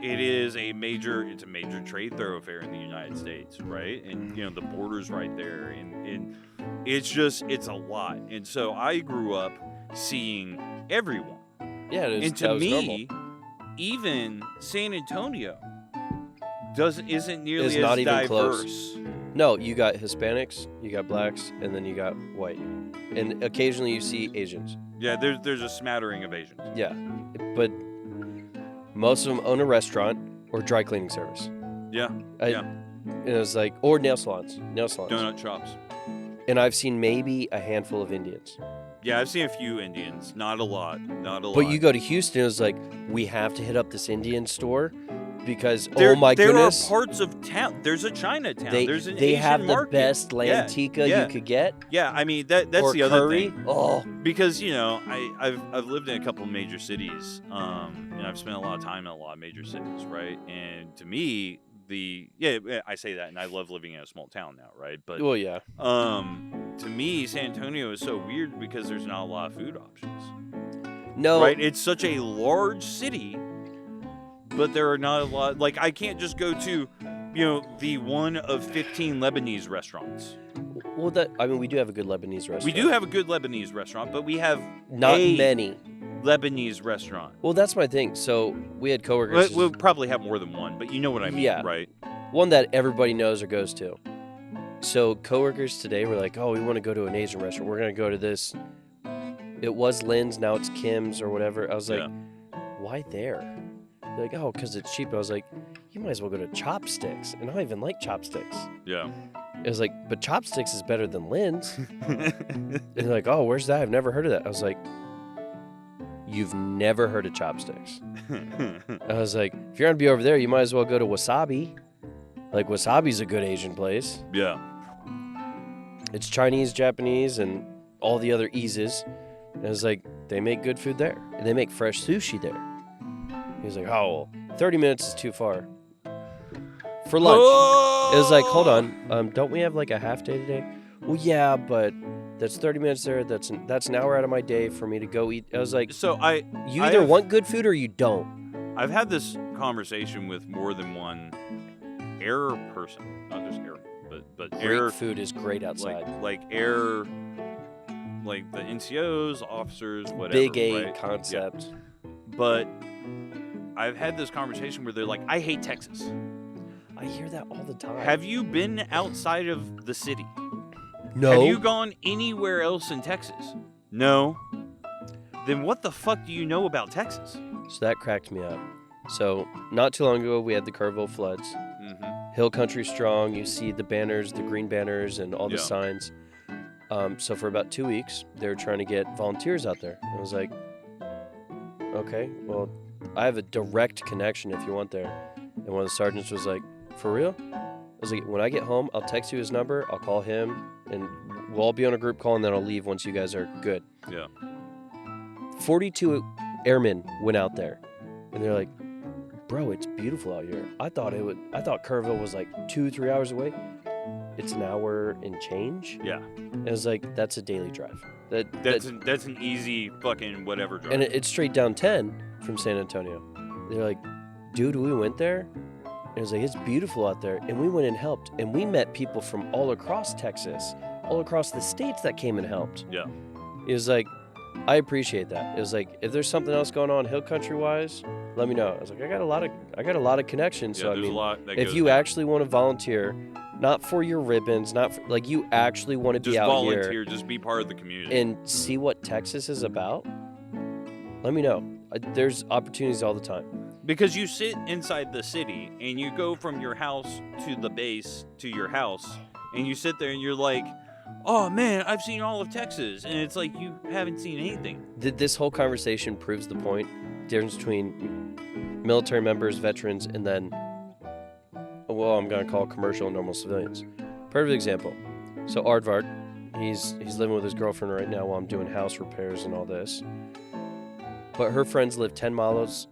And it's a major trade thoroughfare in the United States, right? And the border's right there, and it's a lot. And so I grew up seeing everyone. Yeah, and to me, normal. Even San Antonio isn't nearly it's as not even diverse. Close. No, you got Hispanics, you got blacks, and then you got white, and occasionally you see Asians. Yeah, there's a smattering of Asians. Yeah, but most of them own a restaurant or dry cleaning service. Yeah. And it was or nail salons. Donut shops. And I've seen maybe a handful of Indians. Yeah, I've seen a few Indians. Not a lot. But you go to Houston, it's like, we have to hit up this Indian store because, there, oh my goodness. There are parts of town. There's a Chinatown. There's an They Asian have the market. best lamb tikka you could get. Yeah, I mean, that's or the other curry. thing. Oh. Because, you know, I've lived in a couple of major cities. And I've spent a lot of time in a lot of major cities, right? And to me, I say that, and I love living in a small town now, right? But well, yeah. To me, San Antonio is so weird because there's not a lot of food options. No. Right? It's such a large city, but there are not a lot. Like, I can't just go to, you know, the one of 15 Lebanese restaurants. Well, we do have a good Lebanese restaurant. We do have a good Lebanese restaurant, but we have not many Lebanese restaurant. Well, that's my thing. So we had coworkers. We'll probably have more than one, but you know what I mean, right? One that everybody knows or goes to. So coworkers today were like, "Oh, we want to go to an Asian restaurant. We're gonna go to this." It was Lynn's, now it's Kim's or whatever. I was like, "Why there?" They're like, "Oh, because it's cheap." I was like, "You might as well go to Chopsticks," and I don't even like Chopsticks. Yeah. It was like, "But Chopsticks is better than Lynn's." And they're like, "Oh, where's that? I've never heard of that." I was like, "You've never heard of Chopsticks?" I was like, "If you're gonna be over there, you might as well go to Wasabi. Like, Wasabi's a good Asian place." Yeah. It's Chinese, Japanese, and all the other eases. And I was like, they make good food there. And they make fresh sushi there. He was like, "Oh, well, 30 minutes is too far." For lunch. It was like, hold on, don't we have like a half day today? Well, yeah, but that's 30 minutes there. That's an hour out of my day for me to go eat. I was like, you either want good food or you don't. I've had this conversation with more than one air person, not just air, but great air food is great outside. Like air, like the NCOs, officers, whatever. Big A right? concept. Yeah. But I've had this conversation where they're like, "I hate Texas." I hear that all the time. Have you been outside of the city? No. Have you gone anywhere else in Texas? No. Then what the fuck do you know about Texas? So that cracked me up. So not too long ago, we had the Kerrville floods. Mm-hmm. Hill Country Strong, you see the banners, the green banners, and all the signs. So for about 2 weeks, they were trying to get volunteers out there. I was like, okay, well, I have a direct connection if you want there. And one of the sergeants was like, "For real?" I was like, "When I get home, I'll text you his number, I'll call him, and we'll all be on a group call, and then I'll leave once you guys are good." Yeah. 42 airmen went out there, and they're like, "Bro, it's beautiful out here. I thought Kerrville was like 2-3 hours away. It's an hour and change." Yeah. And I was like, "That's a daily drive. That's an easy fucking whatever drive." And it's straight down 10 from San Antonio." They're like, "Dude, we went there. And it was like, it's beautiful out there." And we went and helped. And we met people from all across Texas, all across the states that came and helped. Yeah. It was like, I appreciate that. It was like, if there's something else going on hill country wise, let me know. I was like, I got a lot of connections. Yeah, so I there's mean, a lot that if goes you down. actually want to volunteer, not for your ribbons, not for, like, you actually want to just be out volunteer, here just be part of the community and see what Texas is about, let me know. There's opportunities all the time. Because you sit inside the city and you go from your house to the base to your house, and you sit there and you're like, "Oh man, I've seen all of Texas," and it's like you haven't seen anything. This whole conversation proves the point. Difference between military members, veterans, and then, well, I'm gonna call commercial and normal civilians. Perfect example. So Aardvark, he's living with his girlfriend right now while I'm doing house repairs and all this. But her friends live 10 minutes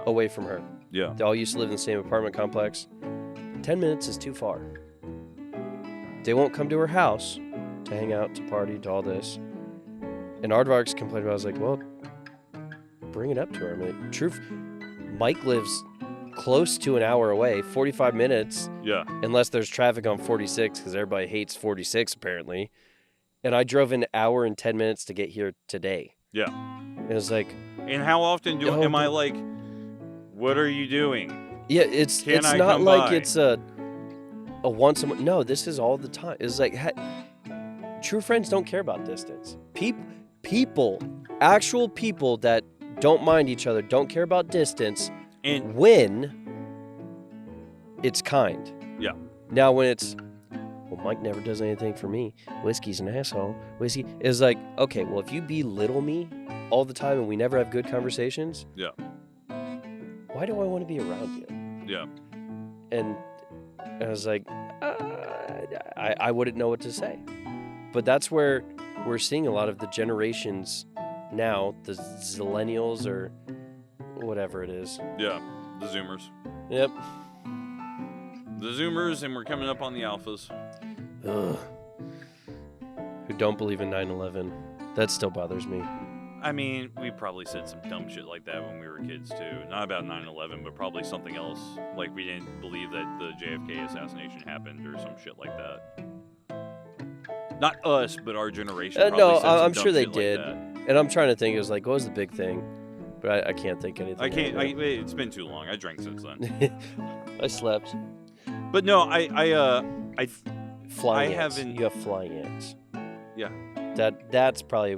away from her. Yeah. They all used to live in the same apartment complex. 10 minutes is too far. They won't come to her house to hang out, to party, to all this. And Aardvark's complained about it. I was like, well, bring it up to her. I mean, truth, Mike lives close to an hour away, 45 minutes. Yeah. Unless there's traffic on 46, because everybody hates 46 apparently. And I drove an hour and 10 minutes to get here today. Yeah. It was like, and how often am I like, "What are you doing?" Yeah, it's not like it's a once a month. No, this is all the time. It's like, true friends don't care about distance. Actual people that don't mind each other, don't care about distance, and when it's kind. Yeah. Now when it's, well, Mike never does anything for me. Whiskey's an asshole. Whiskey is like, okay, well, if you belittle me all the time and we never have good conversations, why do I want to be around you? Yeah. And I was like, I wouldn't know what to say. But that's where we're seeing a lot of the generations now, the Zillennials or whatever it is. Yeah, the Zoomers. Yep. The Zoomers, and we're coming up on the Alphas. Ugh. Who don't believe in 9/11. That still bothers me. I mean, we probably said some dumb shit like that when we were kids, too. Not about 9/11, but probably something else. Like, we didn't believe that the JFK assassination happened or some shit like that. Not us, but our generation. No, said some I'm dumb sure they shit did. Like And I'm trying to think, it was like, what was the big thing? But I can't think anything. I can't. Right It's been too long. I drank since then. I slept. But no, I Flying ants. haven't. You have flying ants. Yeah. That's probably.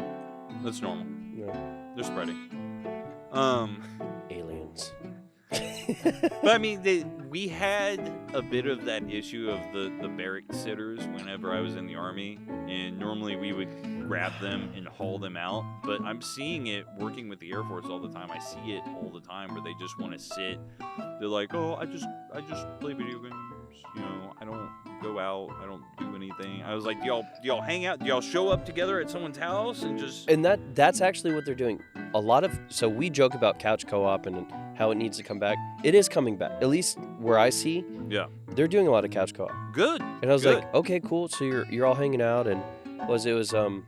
That's normal. They're spreading. Aliens. But I mean, we had a bit of that issue of the barrack sitters whenever I was in the Army, and normally we would grab them and haul them out. But I'm seeing it working with the Air Force all the time. I see it all the time where they just want to sit. They're like, oh, I just play video games. You know, I don't go out. I don't do anything. I was like, do y'all hang out? Do y'all show up together at someone's house and just? And that's actually what they're doing. So we joke about couch co-op and how it needs to come back. It is coming back. At least where I see. Yeah. They're doing a lot of couch co-op. Good. And I was like, okay, cool. So you're all hanging out, and it was Juneteenth.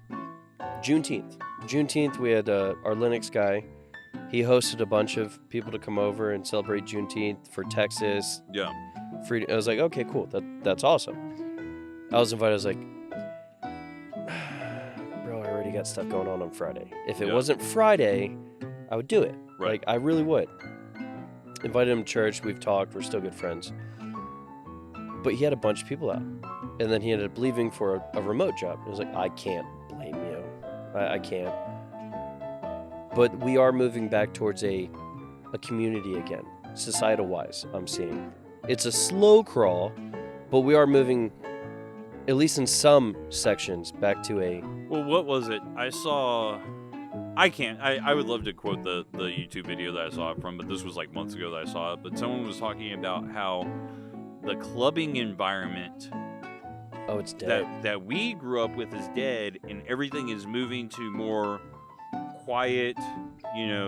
Juneteenth, we had our Linux guy. He hosted a bunch of people to come over and celebrate Juneteenth for Texas. Yeah. Freedom. I was like, okay, cool. That's awesome. I was invited. I was like, bro, I already got stuff going on Friday. If it wasn't Friday, I would do it. Right. Like, I really would. Invited him to church. We've talked. We're still good friends. But he had a bunch of people out. And then he ended up leaving for a remote job. I was like, I can't blame you. I can't. But we are moving back towards a community again, societal-wise, I'm seeing. It's a slow crawl, but we are moving, at least in some sections, back to a... Well, what was it? I saw... I would love to quote the YouTube video that I saw it from, but this was like months ago that I saw it. But someone was talking about how the clubbing environment... Oh, it's dead. That we grew up with is dead, and everything is moving to more quiet,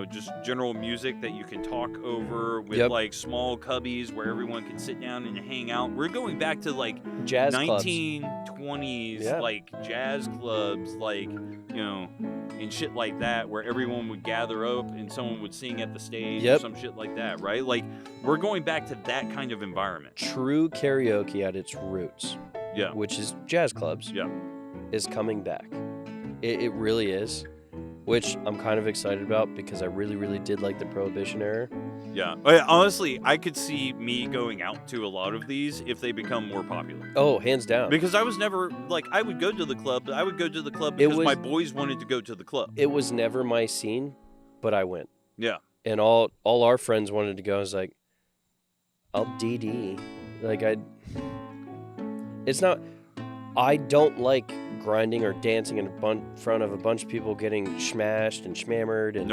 just general music that you can talk over with like small cubbies where everyone can sit down and hang out. We're going back to like jazz 1920s, like jazz clubs, like, and shit like that, where everyone would gather up and someone would sing at the stage or some shit like that, right? Like, we're going back to that kind of environment. True karaoke at its roots. Yeah. Which is jazz clubs. Yeah. Is coming back. It really is. Which I'm kind of excited about because I really, really did like the Prohibition era. Yeah. Honestly, I could see me going out to a lot of these if they become more popular. Oh, hands down. Because I was never, I would go to the club, but I would go to the club because my boys wanted to go to the club. It was never my scene, but I went. Yeah. And all our friends wanted to go. I was like, I'll DD. I don't like grinding or dancing in front of a bunch of people getting smashed and schmammered and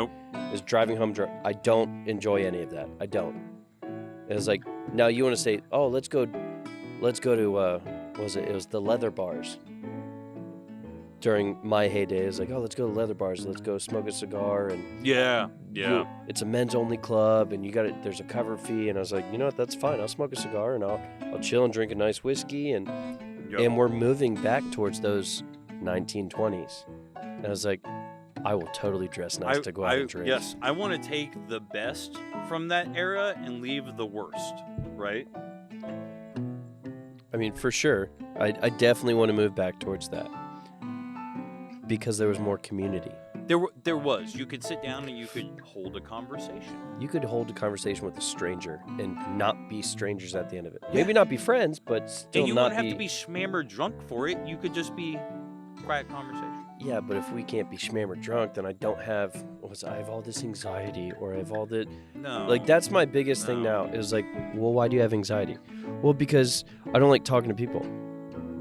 just driving home drunk. I don't enjoy any of that. I don't. It was like, now you want to say, oh, let's go to, what was it? It was the leather bars. During my heyday, it was like, oh, let's go to leather bars. Let's go smoke a cigar. And yeah. It's a men's only club and there's a cover fee. And I was like, you know what? That's fine. I'll smoke a cigar and I'll chill and drink a nice whiskey. And we're moving back towards those 1920s. And I was like, I will totally dress nice to go out and drink. Yes, I want to take the best from that era and leave the worst, right? I mean, for sure. I definitely want to move back towards that. Because there was more community. There was. You could sit down and you could hold a conversation. You could hold a conversation with a stranger and not be strangers at the end of it. Yeah. Maybe not be friends, but still and you not wouldn't have to be schmammer drunk for it. You could just be quiet conversation. Yeah, but if we can't be schmammer drunk, then I don't have... I have all this anxiety, or I have all the... No. Like, that's my biggest thing now, is like, well, why do you have anxiety? Well, because I don't like talking to people.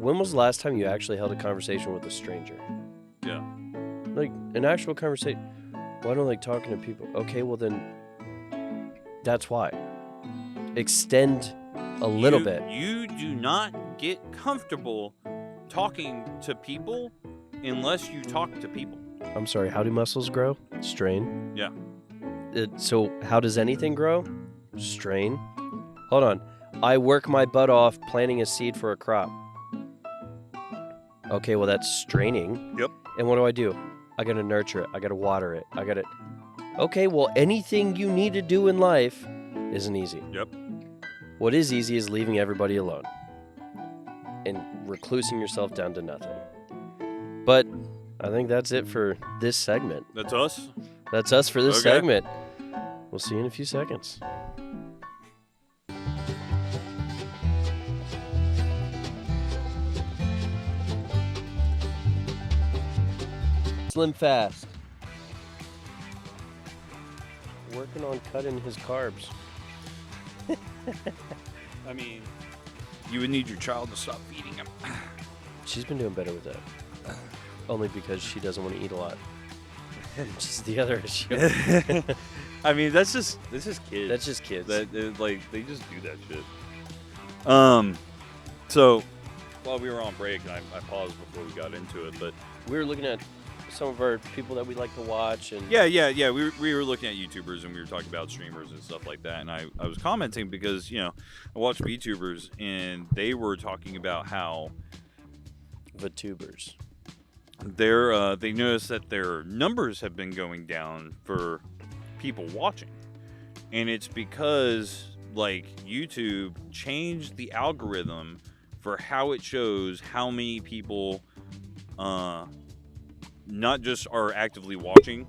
when was the last time you actually held a conversation with a stranger? Yeah. Like, an actual conversation. Well, I don't like talking to people. Okay, well then, that's why. Extend a little bit. You do not get comfortable talking to people unless you talk to people. I'm sorry, how do muscles grow? Strain. Yeah. So how does anything grow? Strain. Hold on. I work my butt off planting a seed for a crop. Okay, well that's straining. Yep. And what do? I gotta nurture it. I gotta water it. Okay, well anything you need to do in life isn't easy. Yep. What is easy is leaving everybody alone and reclusing yourself down to nothing. But I think that's it for this segment. That's us? That's us for this Okay. segment. We'll see you in a few seconds. Slim Fast. Working on cutting his carbs. I mean, you would need your child to stop feeding him. She's been doing better with that. Only because she doesn't want to eat a lot. Which is the other issue. I mean, that's just kids. That's just kids. They just do that shit. So while we were on break, and I paused before we got into it, but We were looking at some of our people that we like to watch, and yeah. We were looking at YouTubers, and we were talking about streamers and stuff like that. And I was commenting because I watch VTubers, and they were talking about how VTubers. they noticed that their numbers have been going down for people watching, and it's because like YouTube changed the algorithm for how it shows how many people not just are actively watching,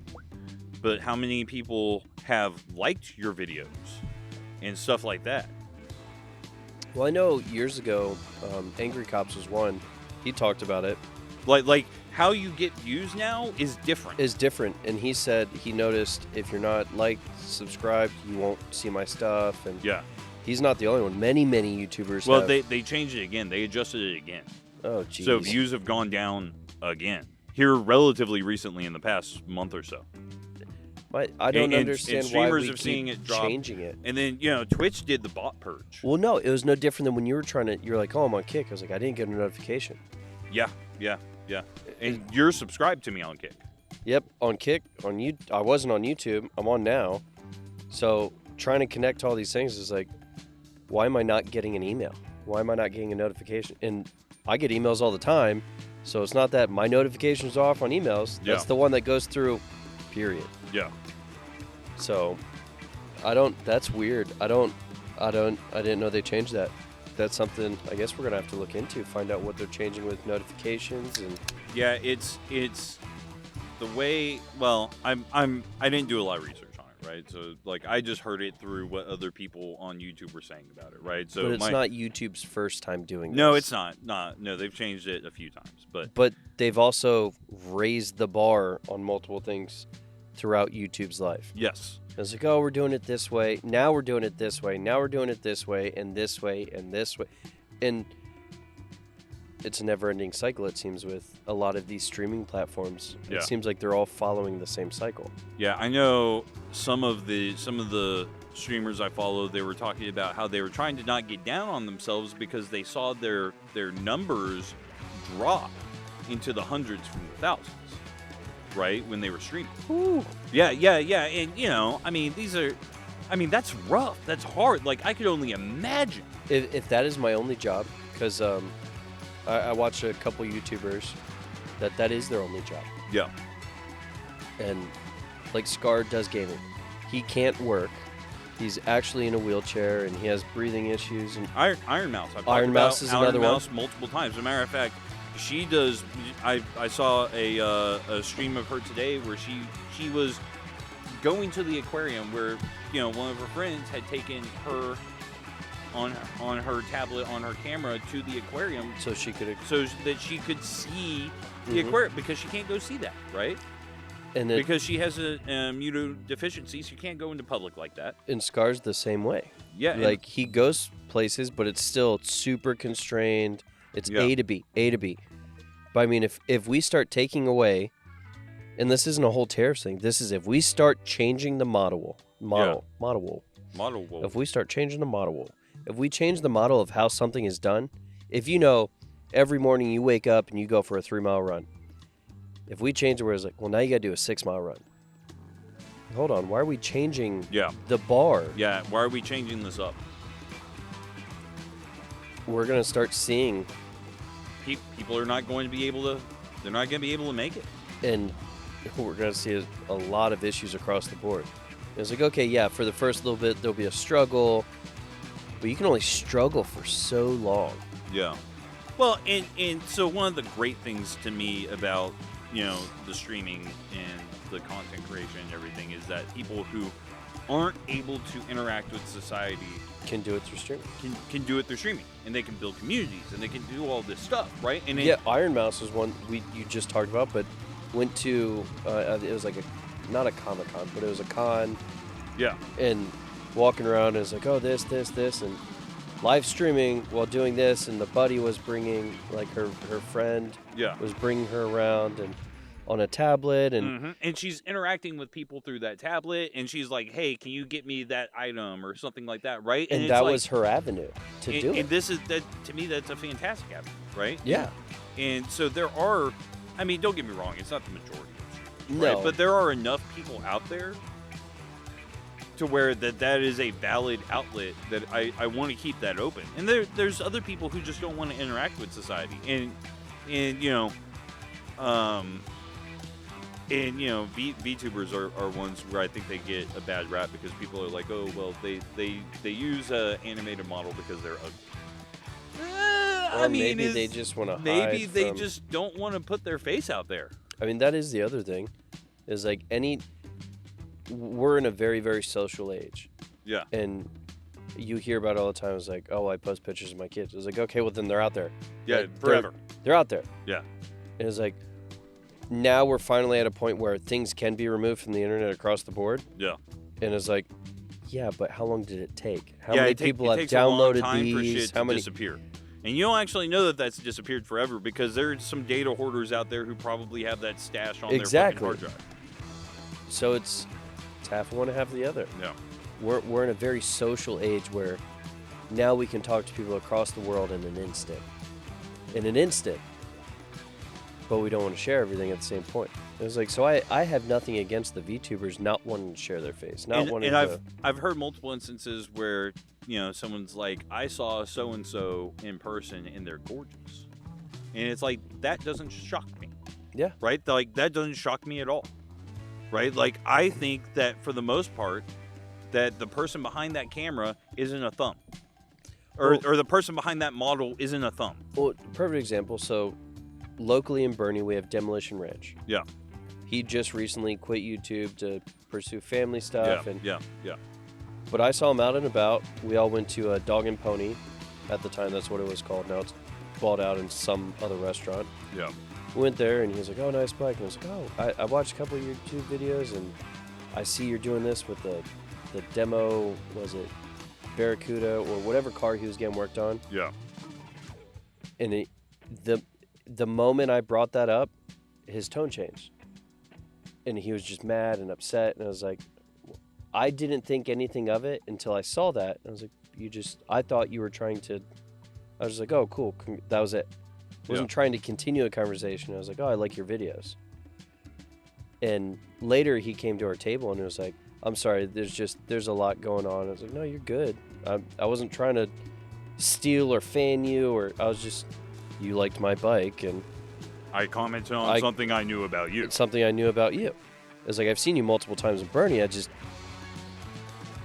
but how many people have liked your videos and stuff like that. Well, I know years ago, Angry Cops was one. He talked about it. Like how you get views now is different. Is different, and he said he noticed if you're not liked, subscribed, you won't see my stuff. And Yeah. he's not the only one. Many YouTubers. Well, have. they changed it again. They adjusted it again. Oh, geez. So views have gone down again here relatively recently in the past month or so. I don't and understand why streamers we have keep seen it drop. changing it. And then Twitch did the bot purge. Well, no, it was no different than when you were trying to. You're like, oh, I'm on Kick. I was like, I didn't get a notification. Yeah. And you're subscribed to me on Kick. Yep, on Kick, on you. I wasn't on YouTube. I'm on now. So trying to connect all these things is like, why am I not getting an email? Why am I not getting a notification? And I get emails all the time, so it's not that my notifications are off on emails. That's Yeah. the one that goes through, period. Yeah. So that's weird. I didn't know they changed that. That's something I guess we're gonna have to look into, find out what they're changing with notifications and. Yeah, it's the way. Well, I didn't do a lot of research on it, right? So like I just heard it through what other people on YouTube were saying about it, right? So But it's not YouTube's first time doing this. No, it's not. No, they've changed it a few times, But they've also raised the bar on multiple things throughout YouTube's life. yes. It's like, oh, we're doing it this way. Now we're doing it this way. Now we're doing it this way and this way and this way. And it's a never-ending cycle, it seems, with a lot of these streaming platforms. Yeah. It seems like they're all following the same cycle. Yeah, I know some of the streamers I follow, they were talking about how they were trying to not get down on themselves because they saw their numbers drop into the hundreds from the thousands, right, when they were streaming. Ooh. Yeah, and that's rough. That's hard. Like, I could only imagine. If that is my only job, because I watch a couple YouTubers that is their only job. Yeah. And like Scar does gaming. He can't work. He's actually in a wheelchair and he has breathing issues. And Iron Mouse. I've talked Iron about Mouse is Iron another Mouse one. multiple times. As a matter of fact, she does. I saw a stream of her today where she was going to the aquarium where one of her friends had taken her on her tablet on her camera to the aquarium so she could. so that she could see the aquarium because she can't go see that, right? And Because she has a immunodeficiency, so you can't go into public like that. and Scar's the same way. Yeah, Like he goes places, but it's still super constrained. It's Yeah. A to B, A to B. But I mean, if we start taking away, and this isn't a whole tariff thing, this is if we start changing the model. If we start changing the model, if we change the model of how something is done, if you know every morning you wake up and you go for a 3-mile run, if we change it where it's like, well, now you got to do a 6-mile run. Hold on, why are we changing the bar? Yeah, why are we changing this up? We're going to start seeing... People are not going to be able to, they're not going to be able to make it. And we're going to see a lot of issues across the board. It's like, okay, yeah, for the first little bit, there'll be a struggle, but you can only struggle for so long. Yeah. Well, and so one of the great things to me about, the streaming and the content creation and everything is that people who aren't able to interact with society can do it through streaming. Can do it through streaming, and they can build communities, and they can do all this stuff, right? And Iron Mouse was one you just talked about, but went to it was like not a Comic-Con, but it was a con. Yeah. And walking around, is like, oh, this, and live streaming while doing this, and the buddy was bringing, like, her friend was bringing her around and on a tablet, and and she's interacting with people through that tablet, and she's like, hey, can you get me that item or something like that, right? And that was her avenue to do it. And this is, that to me, that's a fantastic avenue, right? Yeah. And so there are, I mean, don't get me wrong, it's not the majority of streamers, no, right? But there are enough people out there to where that is a valid outlet that I want to keep that open. And there's other people who just don't want to interact with society. And VTubers are ones where I think they get a bad rap because people are like, oh, well, they use an animated model because they're ugly. Or maybe they just want to hide. Maybe they just don't want to put their face out there. I mean, that is the other thing, is like we're in a very, very social age. Yeah. And you hear about it all the time. It's like, oh, I post pictures of my kids. It's like, okay, well, then they're out there. Yeah, like, forever. They're out there. Yeah. And it's like, now we're finally at a point where things can be removed from the internet across the board. Yeah. And it's like, yeah, but how long did it take? How yeah, many people have downloaded these? How many disappear? And you don't actually know that that's disappeared forever because there's some data hoarders out there who probably have that stashed on their fucking hard drive. So it's half one, half the other. Yeah. We're in a very social age where now we can talk to people across the world in an instant. But we don't want to share everything at the same point. It was like, so I have nothing against the VTubers not wanting to share their face, I've heard multiple instances where someone's like, I saw so and so in person and they're gorgeous, and it's like, that doesn't shock me. Yeah. Right. Like, that doesn't shock me at all. Right. Like, I think that for the most part, that the person behind that camera isn't a thumb, or the person behind that model isn't a thumb. Well, perfect example. So locally in Bernie, we have Demolition Ranch. Yeah. He just recently quit YouTube to pursue family stuff. Yeah. But I saw him out and about. We all went to a Dog and Pony. At the time, that's what it was called. Now it's bought out in some other restaurant. Yeah. We went there, and he was like, oh, nice bike. And I was like, oh, I watched a couple of your YouTube videos, and I see you're doing this with the demo, was it Barracuda, or whatever car he was getting worked on. Yeah. And the moment I brought that up, his tone changed. And he was just mad and upset. And I was like, I didn't think anything of it until I saw that. And I was like, I thought you were trying to, I was like, oh, cool. That was it. I wasn't trying to continue a conversation. I was like, oh, I like your videos. And later he came to our table and it was like, I'm sorry, there's a lot going on. I was like, no, you're good. I wasn't trying to steal or fan you, or I was just, you liked my bike and I commented on something I knew about you. It's something I knew about you. It's like, I've seen you multiple times in Bernie.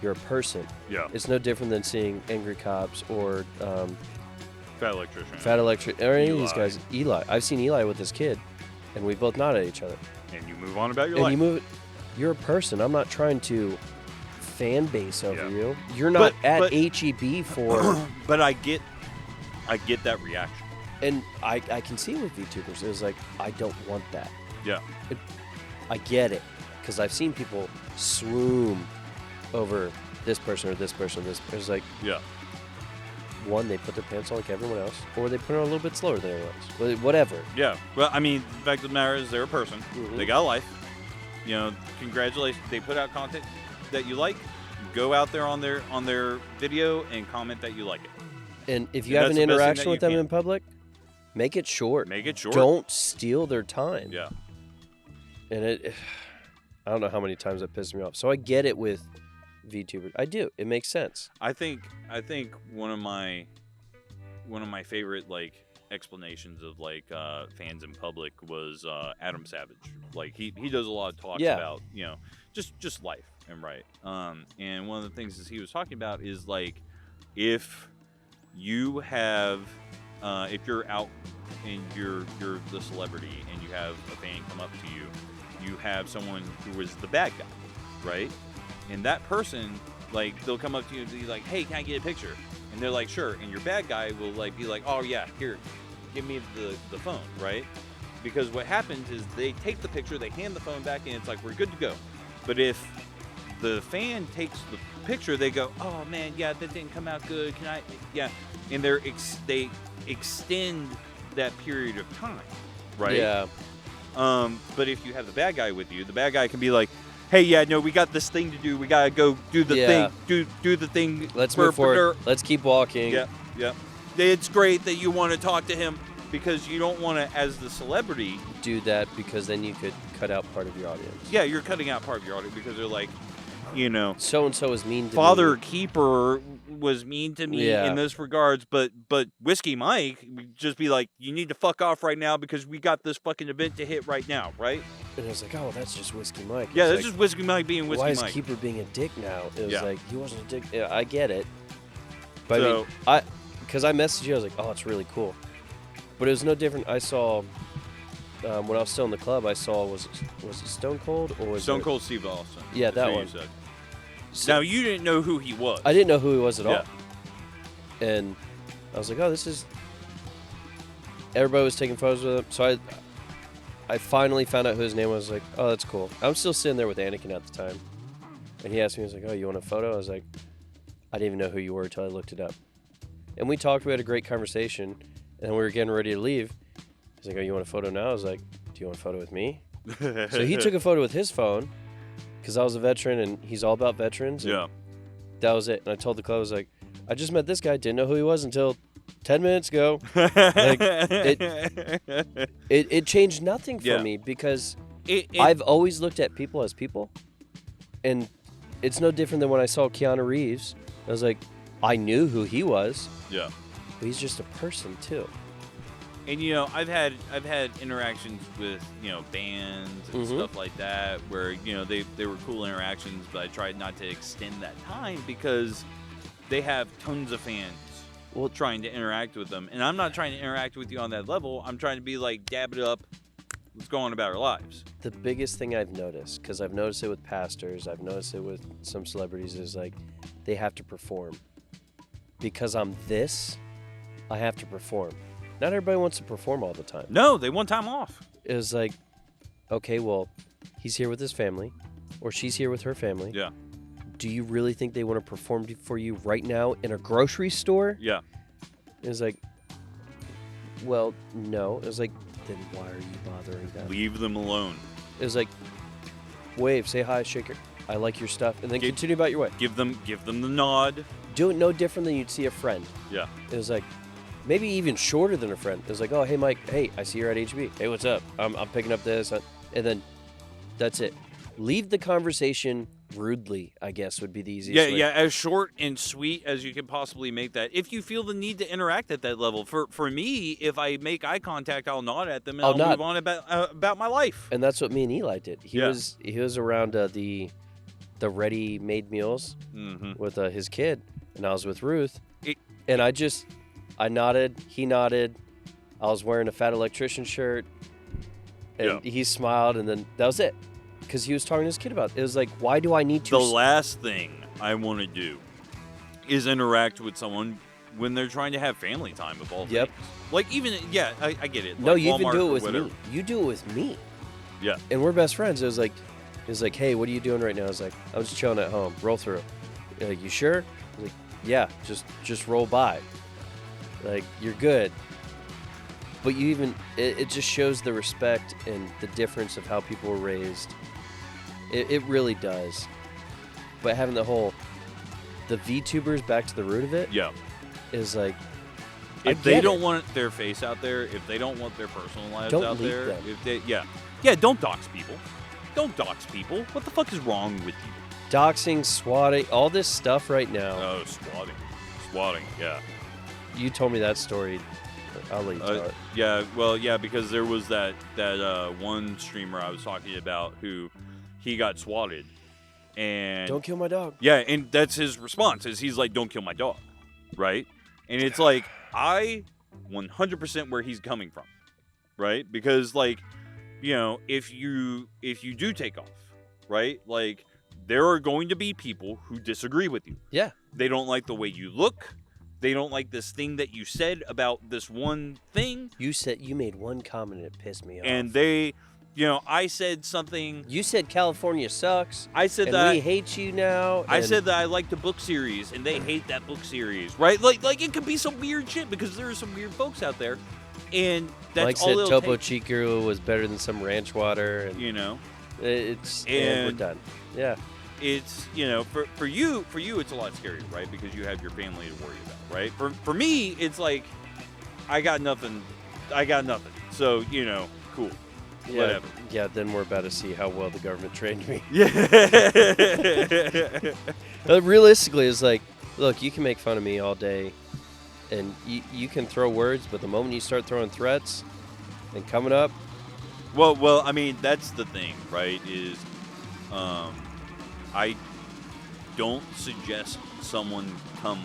You're a person. Yeah. It's no different than seeing Angry Cops or Fat Electrician. Or any of these guys. Eli. I've seen Eli with his kid, and we both nod at each other. And you move on about your life. You're a person. I'm not trying to fan base over you. You're not at HEB for... But I get that reaction. And I can see it with VTubers. It was like, I don't want that. Yeah. I get it. Because I've seen people swoon over this person or this person or this. It's like... Yeah. one, they put their pants on like everyone else, or they put it on a little bit slower than everyone else. Whatever. Yeah. Well, I mean, the fact of the matter is they're a person. Mm-hmm. They got a life. You know, congratulations. They put out content that you like. Go out there on their video and comment that you like it. And if you have an interaction with them in public, make it short. Make it short. Don't steal their time. Yeah. And I don't know how many times that pissed me off. So I get it with VTubers. I do. It makes sense. I think one of my favorite like explanations of like fans in public was Adam Savage. Like he does a lot of talks about, you know, just life and right. And one of the things that he was talking about is like if you have if you're out and you're the celebrity and you have a fan come up to you, you have someone who is the bad guy, right? And that person, like, they'll come up to you and be like, hey, can I get a picture? And they're like, sure. And your bad guy will like be like, oh yeah, here, give me the phone, right? Because what happens is they take the picture, they hand the phone back, and it's like, we're good to go. But if the fan takes the picture, they go, oh man, yeah, that didn't come out good. Can I? Yeah. And they extend that period of time, right? Yeah. But if you have the bad guy with you, the bad guy can be like, hey, yeah, no, we got this thing to do. We gotta go do the thing. Do the thing. Let's move forward. Let's keep walking. Yeah, yeah. It's great that you want to talk to him because you don't want to, as the celebrity, do that because then you could cut out part of your audience. Yeah, you're cutting out part of your audience because they're like, you know, so and so is mean to me. Father Keeper was mean to me in this regards, but Whiskey Mike would just be like, you need to fuck off right now because we got this fucking event to hit right now, right? And I was like, oh, that's just Whiskey Mike. Yeah, that's just Whiskey Mike being Whiskey Mike. Why is Keeper being a dick now? It was like, he wasn't a dick. Yeah, I get it. But so, I mean, because I messaged you, I was like, oh, it's really cool. But it was no different. I saw, when I was still in the club, I saw, was it Stone Cold? Or was Stone Cold Steve Austin. Yeah, that one. So, now, you didn't know who he was. I didn't know who he was at all. And I was like, oh, this is... Everybody was taking photos with him. So I finally found out who his name was. I was like, oh, that's cool. I'm still sitting there with Anakin at the time. And he asked me, he was like, oh, you want a photo? I was like, I didn't even know who you were until I looked it up. And we talked. We had a great conversation. And we were getting ready to leave. He's like, oh, you want a photo now? I was like, do you want a photo with me? So he took a photo with his phone. Because I was a veteran, and he's all about veterans. Yeah. That was it. And I told the club, I was like, I just met this guy. Didn't know who he was until 10 minutes ago. Like, it changed nothing for me because I've always looked at people as people. And it's no different than when I saw Keanu Reeves. I was like, I knew who he was. Yeah. But he's just a person, too. And, you know, I've had interactions with, you know, bands and stuff like that where, you know, they were cool interactions, but I tried not to extend that time because they have tons of fans trying to interact with them. And I'm not trying to interact with you on that level. I'm trying to be like, dab it up. Let's go on about our lives. The biggest thing I've noticed, because I've noticed it with pastors, I've noticed it with some celebrities, is like they have to perform. Because I'm this, I have to perform. Not everybody wants to perform all the time. No, they want time off. It was like, okay, well, he's here with his family, or she's here with her family. Yeah. Do you really think they want to perform for you right now in a grocery store? Yeah. It was like, well, no. It was like, then why are you bothering them? Leave them alone. It was like, wave, say hi, shake your, I like your stuff, and then continue about your way. Give them the nod. Do it no different than you'd see a friend. Yeah. It was like, maybe even shorter than a friend. It was like, oh, hey, Mike. Hey, I see you're at HB. Hey, what's up? I'm picking up this. And then that's it. Leave the conversation rudely, I guess, would be the easiest way. Yeah, as short and sweet as you can possibly make that. If you feel the need to interact at that level. For me, if I make eye contact, I'll nod at them and I'll move on about my life. And that's what me and Eli did. He was around the ready-made meals with his kid, and I was with Ruth. And I nodded, he nodded, I was wearing a Fat Electrician shirt, and he smiled, and then that was it. Because he was talking to his kid about it. It was like, why do I need to... The last thing I want to do is interact with someone when they're trying to have family time of all things. Like, even, I get it. No, like you Walmart even do it with whatever. me. You do it with me. Yeah. And we're best friends. It was like, hey, what are you doing right now? I was like, I'm just chilling at home. Roll through. Like, you sure? I was like, yeah, just roll by. Like, you're good. But it just shows the respect and the difference of how people were raised. It really does. But having the VTubers, back to the root of it, Yeah. is like, If they don't want their face out there, if they don't want their personal lives Don't out leak there, them. if they, yeah, don't dox people. Don't dox people. What the fuck is wrong with you? doxing, swatting, all this stuff right now. Oh, swatting. Yeah. You told me that story. I'll let you tell it. Yeah, well, yeah, because there was that one streamer I was talking about who he got swatted, and Don't kill my dog. yeah, and that's his response is he's like, "Don't kill my dog," right? And it's like I 100% where he's coming from, right? Because like, you know, if you do take off, right? Like there are going to be people who disagree with you. Yeah. They don't like the way you look. They don't like this thing that you said about this one thing. You made one comment and it pissed me off. And they, you know, I said something. You said California sucks. I said and that we hate you now. I said that I like the book series and they hate that book series, right? Like it could be some weird shit because there are some weird folks out there, and that's Mike all said it'll Topo take, Chico was better than some ranch water, and you know. and we're done. Yeah. It's, you know, for you it's a lot scarier, right? Because you have your family to worry about, right? For me, it's like I got nothing. So, you know, cool. Yeah, Whatever. Yeah, then we're about to see how well the government trained me. Yeah. Realistically, it's like, look, you can make fun of me all day, and you can throw words, but the moment you start throwing threats and coming up, Well, I mean, that's the thing, right? Is I don't suggest someone come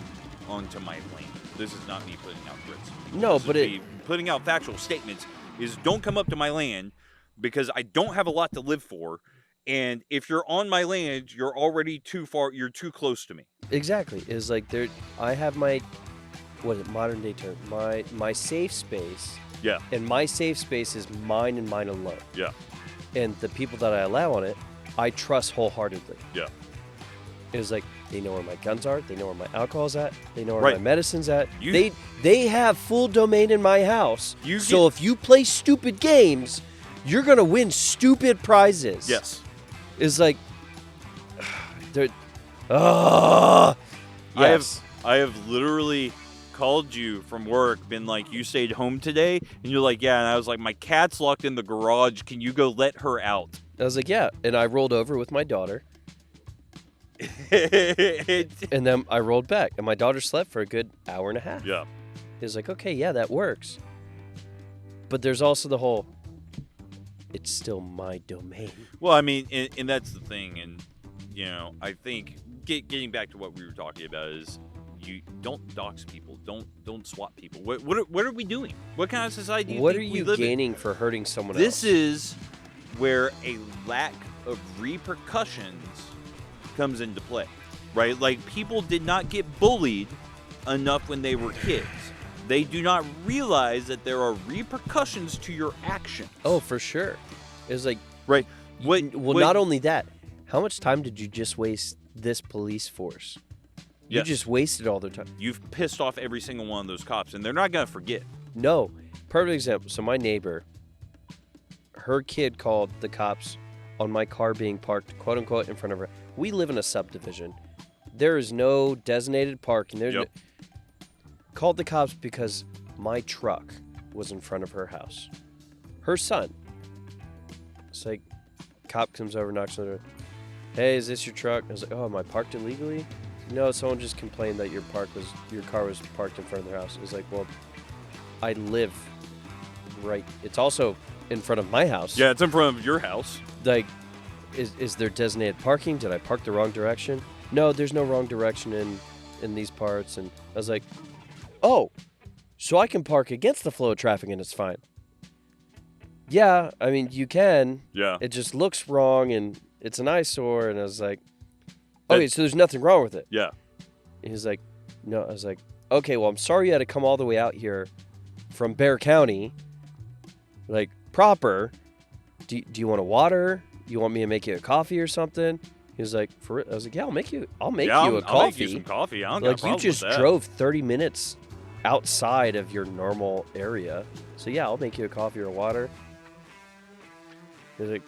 onto my lane. This is not me putting out threats. No, This but is me putting out factual statements is don't come up to my land because I don't have a lot to live for. And if you're on my land, you're already too far. You're too close to me. exactly, is like I have my, what is it, modern day term, my safe space, Yeah. and my safe space is mine and mine alone. Yeah. And the people that I allow on it, I trust wholeheartedly. Yeah. It's like they know where my guns are, they know where my alcohol's at, they know where Right. my medicine's at. You- They have full domain in my house. You So if you play stupid games, you're gonna win stupid prizes. Yes. It's like they're yes. I have literally called you from work, been like, you stayed home today? And you're like, yeah. And I was like, my cat's locked in the garage. Can you go let her out? I was like, yeah. And I rolled over with my daughter. And then I rolled back. And my daughter slept for a good hour and a half. Yeah. It was like, okay, yeah, that works. But there's also the whole, it's still my domain. Well, I mean, and that's the thing. And, you know, I think getting back to what we were talking about is you don't dox people. Don't swat people. What are we doing? What kind of society do you What think are we you live in? gaining for hurting someone This else? is where a lack of repercussions comes into play, right? Like, people did not get bullied enough when they were kids. They do not realize that there are repercussions to your actions. Oh, for sure. It was like, right. not only that, how much time did you just waste this police force? You Yes. just wasted all their time. You've pissed off every single one of those cops, and they're not going to forget. No. Perfect example. So my neighbor, her kid called the cops on my car being parked, quote unquote, in front of her. We live in a subdivision. There is no designated parking. There's Yep. called the cops because my truck was in front of her house. Her son. It's like, cop comes over, knocks on the door. Hey, is this your truck? I was like, oh, am I parked illegally? No, someone just complained that your car was parked in front of their house. It was like, well, I live right. It's also in front of my house. Yeah, it's in front of your house. Like, is there designated parking? Did I park the wrong direction? No, there's no wrong direction in these parts. And I was like, oh, so I can park against the flow of traffic and it's fine. Yeah, I mean, you can. Yeah. It just looks wrong and it's an eyesore. And I was like, okay, so there's nothing wrong with it. Yeah. He's like, no. I was like, okay, well, I'm sorry you had to come all the way out here from Bear County, like, proper. Do you want a water? You want me to make you a coffee or something? He was like, for it? I was like, yeah, I'll make you a coffee. I'll make you some coffee. I don't got a Like, you problem just with that. drove 30 minutes outside of your normal area. So yeah, I'll make you a coffee or water. He's like,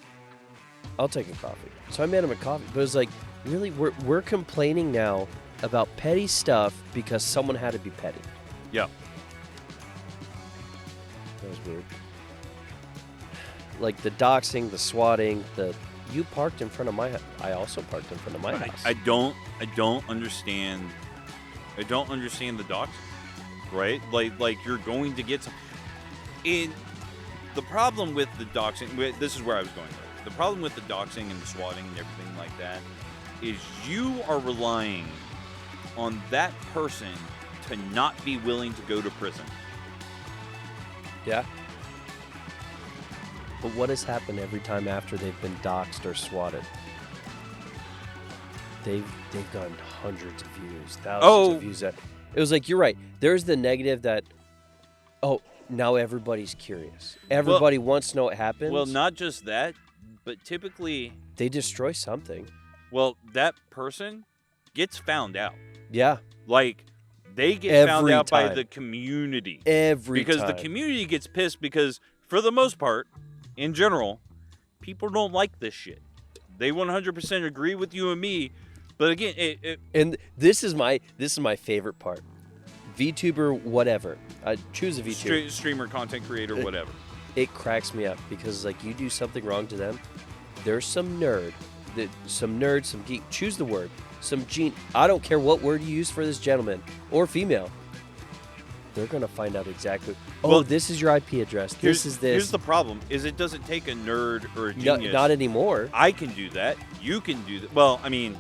I'll take a coffee. So I made him a coffee. But it was like, really, we're complaining now about petty stuff because someone had to be petty. Yeah. That was weird. Like the doxing, the swatting, you parked in front of my house. I also parked in front of my house. I don't understand. I don't understand the doxing, right? Like you're going to get some. The problem with the doxing. This is where I was going with. The problem with the doxing and the swatting and everything like that is you are relying on that person to not be willing to go to prison. Yeah. But what has happened every time after they've been doxxed or swatted? They've gotten hundreds of views, thousands of views. It was like, you're right. There's the negative that, now everybody's curious. Everybody wants to know what happens. Well, not just that, but typically they destroy something. Well, that person gets found out. Yeah. Like, they get found out time. by the community. Because the community gets pissed because, for the most part, in general, people don't like this shit. They 100% agree with you and me, but again, and this is my favorite part. VTuber, whatever. Choose a VTuber. Streamer, content creator, whatever. It cracks me up because like you do something wrong to them, there's some nerd, some geek. Choose the word. Some gene. I don't care what word you use for this gentleman or female. They're gonna find out exactly. This is your IP address. This is this. Here's the problem: is it doesn't take a nerd or a genius. Not anymore. I can do that. You can do that. Well, I mean,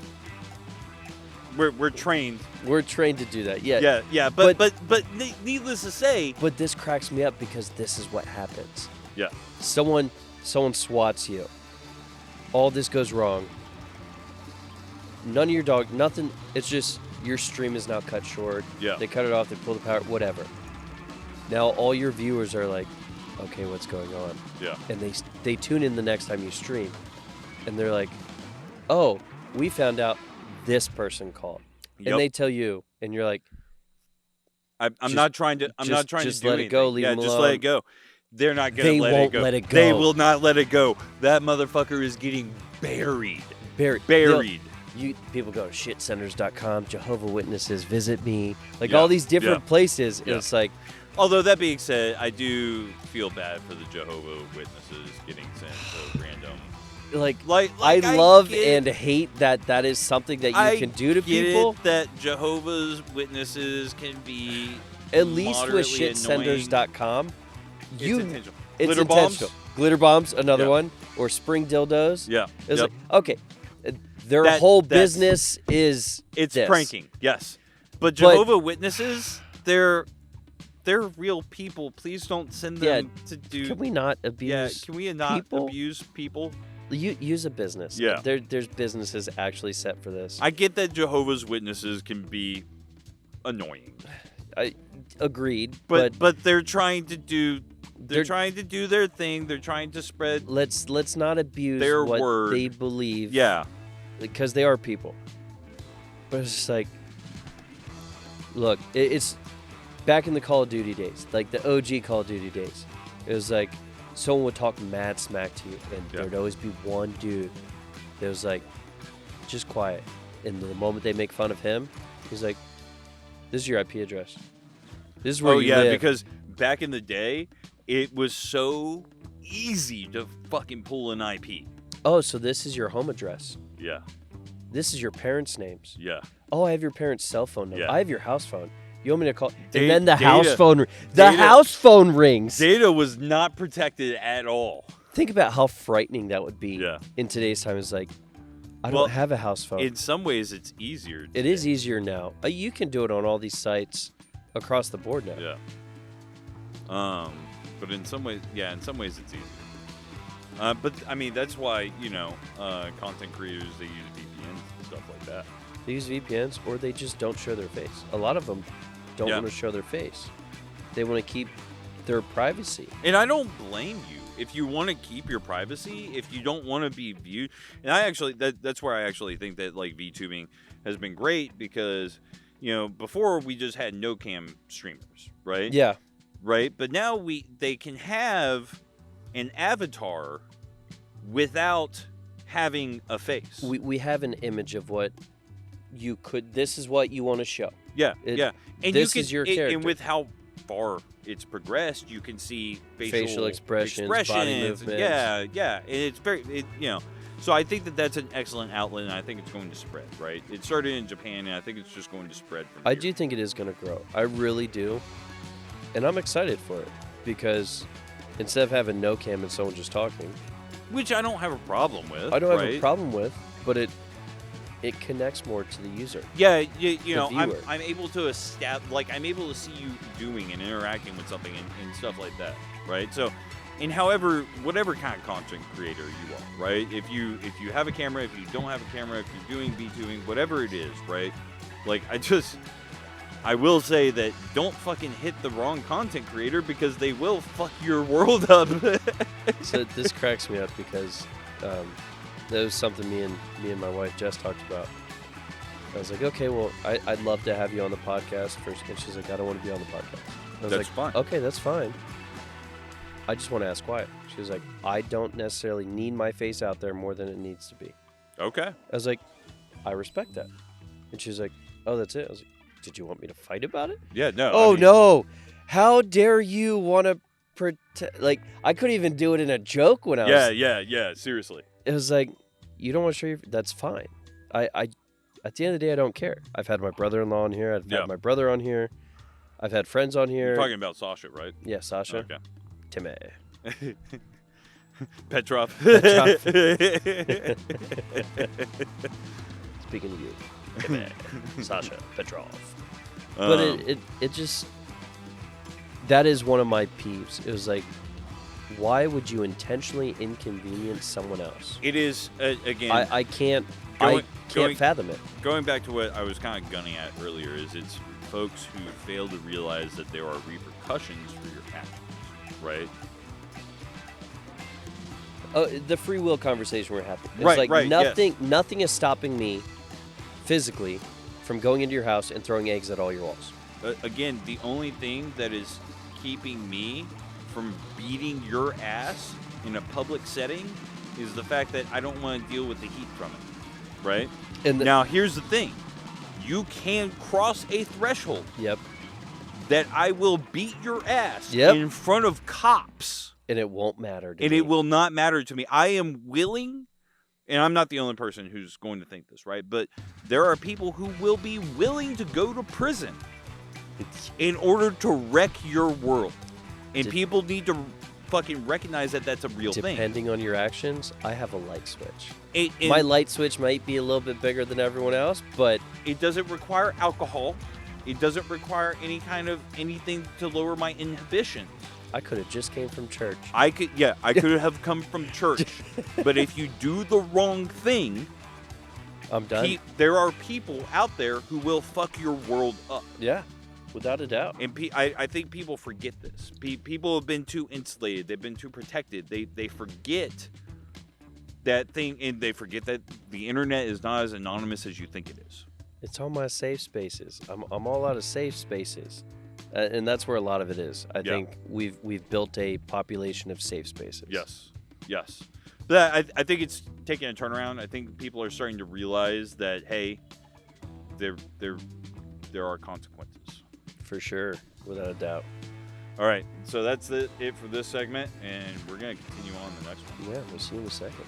we're trained. We're trained to do that. Yeah. Yeah. But needless to say. But this cracks me up because this is what happens. Yeah. Someone swats you. All this goes wrong. None of your dog. Nothing. It's just. Your stream is now cut short. Yeah. They cut it off. They pull the power. Whatever. Now all your viewers are like, okay, what's going on? Yeah. And they tune in the next time you stream, and they're like, oh, we found out this person called, and they tell you, and you're like, I'm not trying to. I'm not trying to do let it go. anything. Leave them just alone. let it go. They're not gonna They let won't it go. let it go. They will not let it go. That motherfucker is getting buried. Buried. People go to shitcenters.com, Jehovah Witnesses, visit me, like all these different places. And it's like, although that being said, I do feel bad for the Jehovah Witnesses getting sent to random. Like I love and hate that is something that you can do to people. That Jehovah's Witnesses can be at least with shitcenters.com. It's intentional. It's Glitter intentional. bombs? Glitter bombs, another one, or spring dildos. Yeah. It's like, okay. Their whole business is it's this. Pranking, yes. But Jehovah Witnesses, they're real people. Please don't send them to do. Can we not abuse? Yeah, can we not people? Abuse people? Use a business. Yeah, there's businesses actually set for this. I get that Jehovah's Witnesses can be annoying. I agreed, but they're trying to do. They're trying to do their thing. They're trying to spread. Let's not abuse their what word. They believe. Yeah. Because they are people. But it's just like, look, it's back in the Call of Duty days, like the OG Call of Duty days. It was like someone would talk mad smack to you, and there'd always be one dude that was like, just quiet. And the moment they make fun of him, he's like, this is your IP address. This is where you live. Because back in the day, it was so easy to fucking pull an IP. Oh, so this is your home address. Yeah. This is your parents' names. Yeah. Oh, I have your parents' cell phone number. Yeah. I have your house phone. You want me to call? And then the house phone. House phone rings. Data was not protected at all. Think about how frightening that would be. Yeah. In today's time, it's like, I don't have a house phone. In some ways, it's easier. It is easier now. You can do it on all these sites across the board now. Yeah. But in some ways, it's easier. But I mean, that's why content creators, they use VPNs and stuff like that. They use VPNs, or they just don't show their face. A lot of them don't want to show their face. They want to keep their privacy. And I don't blame you if you want to keep your privacy. If you don't want to be viewed, and that's where I actually think that like VTubing has been great, because before we just had no cam streamers, right? Yeah. Right, but now they can have an avatar without having a face. We have an image of what you could. This is what you want to show. Yeah, yeah. And this is your character. And with how far it's progressed, you can see facial expressions, body movements. Yeah, and it's very, So I think that's an excellent outlet, and I think it's going to spread. Right, it started in Japan, and I think it's just going to spread from I here. do think it is going to grow. I really do, and I'm excited for it because instead of having no cam and someone just talking, which I don't have a problem with. I don't have a problem with, but it connects more to the user. Yeah, viewer. I'm able to I'm able to see you doing and interacting with something and stuff like that, right? So, and whatever kind of content creator you are, right? If you have a camera, if you don't have a camera, if you're doing VTubing, whatever it is, right? Like I will say that don't fucking hit the wrong content creator because they will fuck your world up. So this cracks me up because that was something me and my wife Jess talked about. I was like, okay, well, I'd love to have you on the podcast first, and she's like, I don't want to be on the podcast. I was That's like, fine. Okay, that's fine. I just want to ask why. She was like, I don't necessarily need my face out there more than it needs to be. Okay. I was like, I respect that. And she was like, oh, that's it. I was like, did you want me to fight about it? Yeah, no. Oh, no. How dare you want to protect? Like, I couldn't even do it in a joke when I was. Yeah, seriously. It was like, you don't want to show your. That's fine. I at the end of the day, I don't care. I've had my brother-in-law on here. I've had my brother on here. I've had friends on here. You're talking about Sasha, right? Yeah, Sasha. Okay. Timmy. Petrov. Speaking of you, Timmy, Sasha, Petrov. But it just, that is one of my peeves. It was like, why would you intentionally inconvenience someone else? It is again. I can't fathom it. Going back to what I was kind of gunning at earlier, is it's folks who fail to realize that there are repercussions for your actions, right? Oh, the free will conversation we're having. It's Right, like right, nothing is stopping me physically from going into your house and throwing eggs at all your walls. Again, the only thing that is keeping me from beating your ass in a public setting is the fact that I don't want to deal with the heat from it, right? And now, here's the thing. You can cross a threshold Yep. that I will beat your ass Yep. in front of cops. And it won't matter to And me. it will not matter to me. I am willing, and I'm not the only person who's going to think this, right? But there are people who will be willing to go to prison in order to wreck your world. And people need to fucking recognize that that's a real thing. Depending on your actions, I have a light switch. And My light switch might be a little bit bigger than everyone else, but it doesn't require alcohol. It doesn't require anything to lower my inhibitions. I could have just came from church. I could have come from church. But if you do the wrong thing, I'm done. There are people out there who will fuck your world up. Yeah, without a doubt. And I think people forget this. People have been too insulated. They've been too protected. They forget that thing, and they forget that the internet is not as anonymous as you think it is. It's all my safe spaces. I'm all out of safe spaces. And that's where a lot of it is. I think we've built a population of safe spaces. Yes. But I think it's taking a turnaround. I think people are starting to realize that, hey, there are consequences. For sure, without a doubt. All right, so that's it for this segment, and we're going to continue on the next one. Yeah, we'll see you in a second.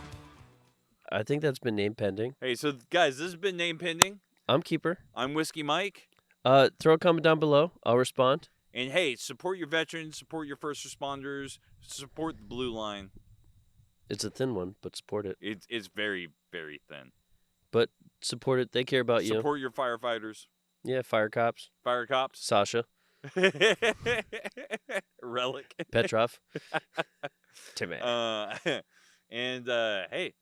I think that's been name pending. Hey, so guys, this has been name pending. I'm Keeper. I'm Whiskey Mike. Throw a comment down below. I'll respond. And hey, support your veterans, support your first responders, support the blue line. It's a thin one, but support it. It's very, very thin. But support it. They care about you. Support your firefighters. Yeah, fire cops. Fire cops. Sasha. Relic. Petrov. Timmy. And hey.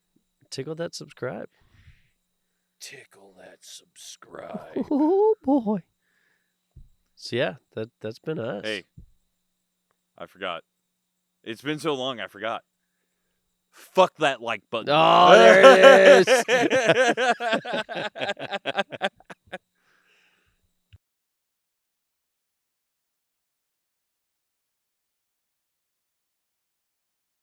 Tickle that subscribe. Tickle that subscribe. Oh boy. So yeah, that's been us. Hey. I forgot. It's been so long, I forgot. Fuck that like button. Oh, there it is.